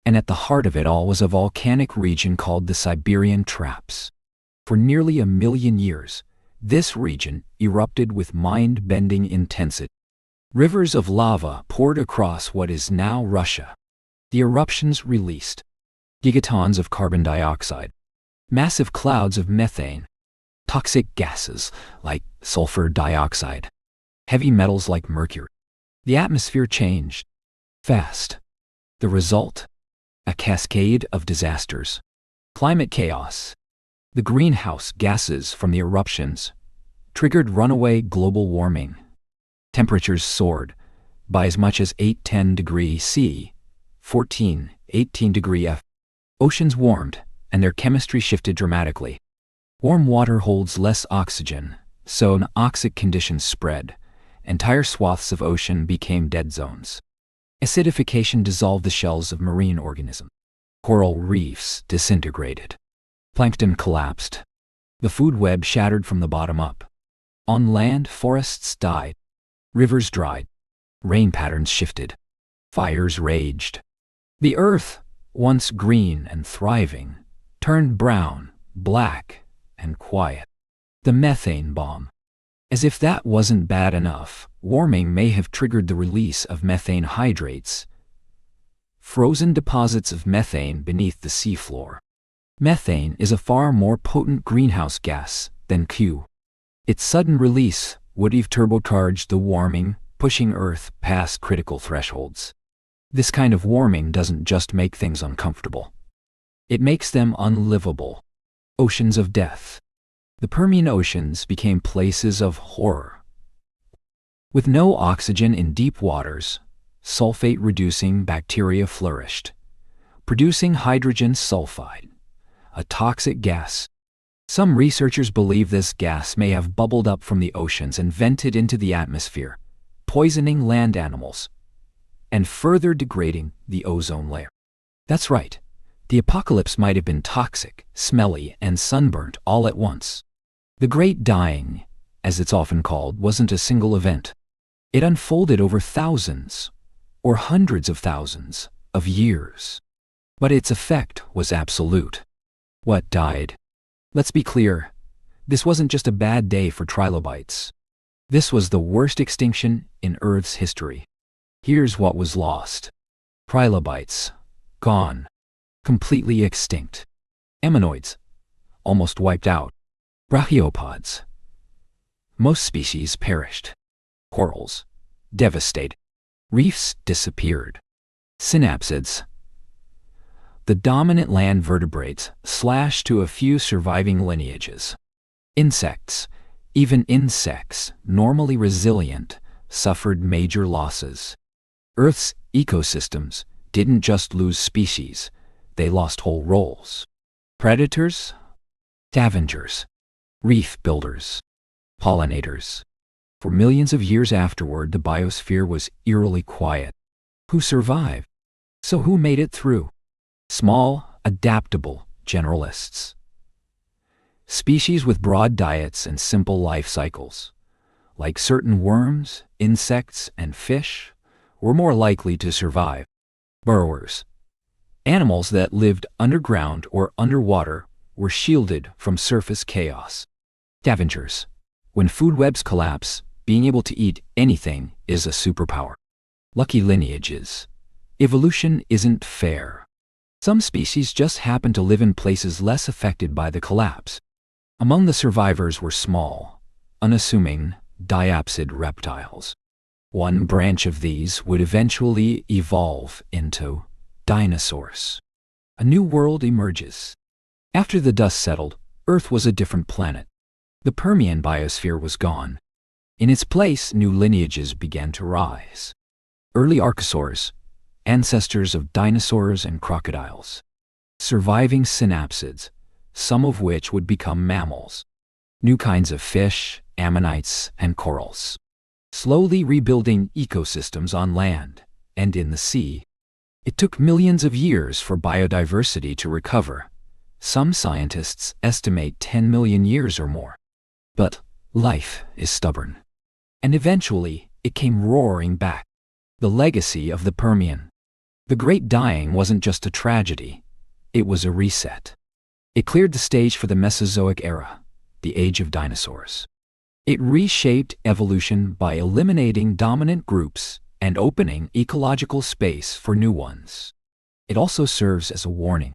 And at the heart of it all was a volcanic region called the Siberian Traps. For nearly 1 million years, this region erupted with mind-bending intensity. Rivers of lava poured across what is now Russia. The eruptions released gigatons of carbon dioxide, massive clouds of methane, toxic gases like sulfur dioxide, heavy metals like mercury. The atmosphere changed fast. The result? A cascade of disasters. Climate chaos. The greenhouse gases from the eruptions triggered runaway global warming. Temperatures soared by as much as 8-10 degrees C, 14-18 degrees F. Oceans warmed, and their chemistry shifted dramatically. Warm water holds less oxygen, so anoxic conditions spread. Entire swaths of ocean became dead zones. Acidification dissolved the shells of marine organisms. Coral reefs disintegrated. Plankton collapsed. The food web shattered from the bottom up. On land, forests died. Rivers dried. Rain patterns shifted. Fires raged. The earth, once green and thriving, turned brown, black, and quiet. The methane bomb. As if that wasn't bad enough, warming may have triggered the release of methane hydrates, frozen deposits of methane beneath the seafloor. Methane is a far more potent greenhouse gas than Q. Its sudden release would have turbocharged the warming, pushing Earth past critical thresholds. This kind of warming doesn't just make things uncomfortable. It makes them unlivable. Oceans of death. The Permian oceans became places of horror. With no oxygen in deep waters, sulfate-reducing bacteria flourished, producing hydrogen sulfide, a toxic gas. Some researchers believe this gas may have bubbled up from the oceans and vented into the atmosphere, poisoning land animals, and further degrading the ozone layer. That's right, the apocalypse might have been toxic, smelly, and sunburnt all at once. The Great Dying, as it's often called, wasn't a single event. It unfolded over thousands, or hundreds of thousands, of years. But its effect was absolute. What died? Let's be clear, this wasn't just a bad day for trilobites. This was the worst extinction in Earth's history. Here's what was lost. Trilobites, gone. Completely extinct. Ammonoids, almost wiped out. Brachiopods. Most species perished. Corals, devastated. Reefs disappeared. Synapsids, the dominant land vertebrates, slashed to a few surviving lineages. Insects, even insects, normally resilient, suffered major losses. Earth's ecosystems didn't just lose species, they lost whole roles. Predators, scavengers, reef builders, pollinators. For millions of years afterward, the biosphere was eerily quiet. Who survived? So who made it through? Small, adaptable generalists. Species with broad diets and simple life cycles, like certain worms, insects, and fish, were more likely to survive. Burrowers. Animals that lived underground or underwater were shielded from surface chaos. Scavengers. When food webs collapse, being able to eat anything is a superpower. Lucky lineages. Evolution isn't fair. Some species just happen to live in places less affected by the collapse. Among the survivors were small, unassuming, diapsid reptiles. One branch of these would eventually evolve into dinosaurs. A new world emerges. After the dust settled, Earth was a different planet. The Permian biosphere was gone. In its place, new lineages began to rise. Early archosaurs, ancestors of dinosaurs and crocodiles. Surviving synapsids, some of which would become mammals. New kinds of fish, ammonites, and corals. Slowly rebuilding ecosystems on land and in the sea. It took millions of years for biodiversity to recover. Some scientists estimate 10 million years or more. But life is stubborn. And eventually, it came roaring back. The legacy of the Permian. The Great Dying wasn't just a tragedy, it was a reset. It cleared the stage for the Mesozoic era, the age of dinosaurs. It reshaped evolution by eliminating dominant groups and opening ecological space for new ones. It also serves as a warning.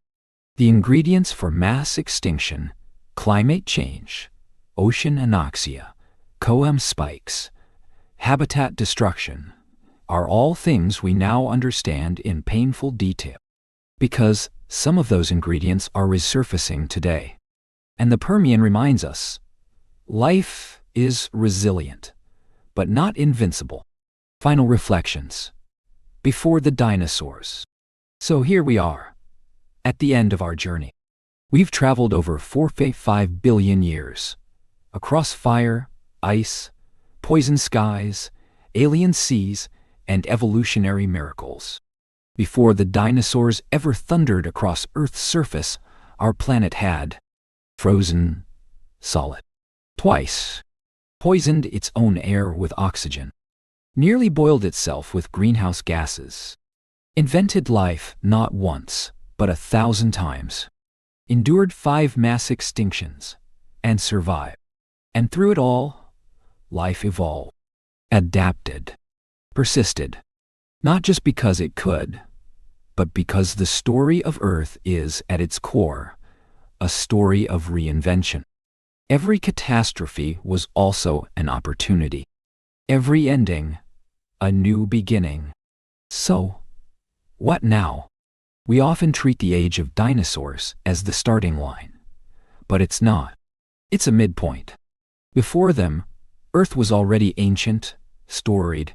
The ingredients for mass extinction, climate change, ocean anoxia, coem spikes, habitat destruction, are all things we now understand in painful detail. Because some of those ingredients are resurfacing today. And the Permian reminds us, life is resilient, but not invincible. Final reflections. Before the dinosaurs. So here we are, at the end of our journey. We've traveled over 4.5 billion years, across fire, ice, poison skies, alien seas, and evolutionary miracles. Before the dinosaurs ever thundered across Earth's surface, our planet had frozen solid. Twice. Poisoned its own air with oxygen. Nearly boiled itself with greenhouse gases. Invented life not once, but 1,000 times. Endured 5 mass extinctions, and survived. And through it all, life evolved. Adapted. Persisted. Not just because it could, but because the story of Earth is, at its core, a story of reinvention. Every catastrophe was also an opportunity. Every ending, a new beginning. So, what now? We often treat the age of dinosaurs as the starting line. But it's not. It's a midpoint. Before them, Earth was already ancient, storied,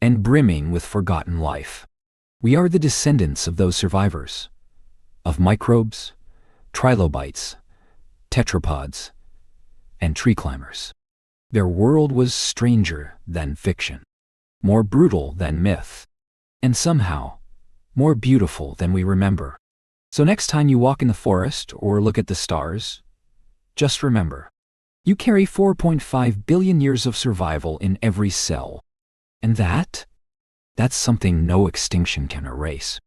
and brimming with forgotten life. We are the descendants of those survivors, of microbes, trilobites, tetrapods, and tree climbers. Their world was stranger than fiction, more brutal than myth, and somehow more beautiful than we remember. So next time you walk in the forest or look at the stars, just remember, you carry 4.5 billion years of survival in every cell. And that's something no extinction can erase.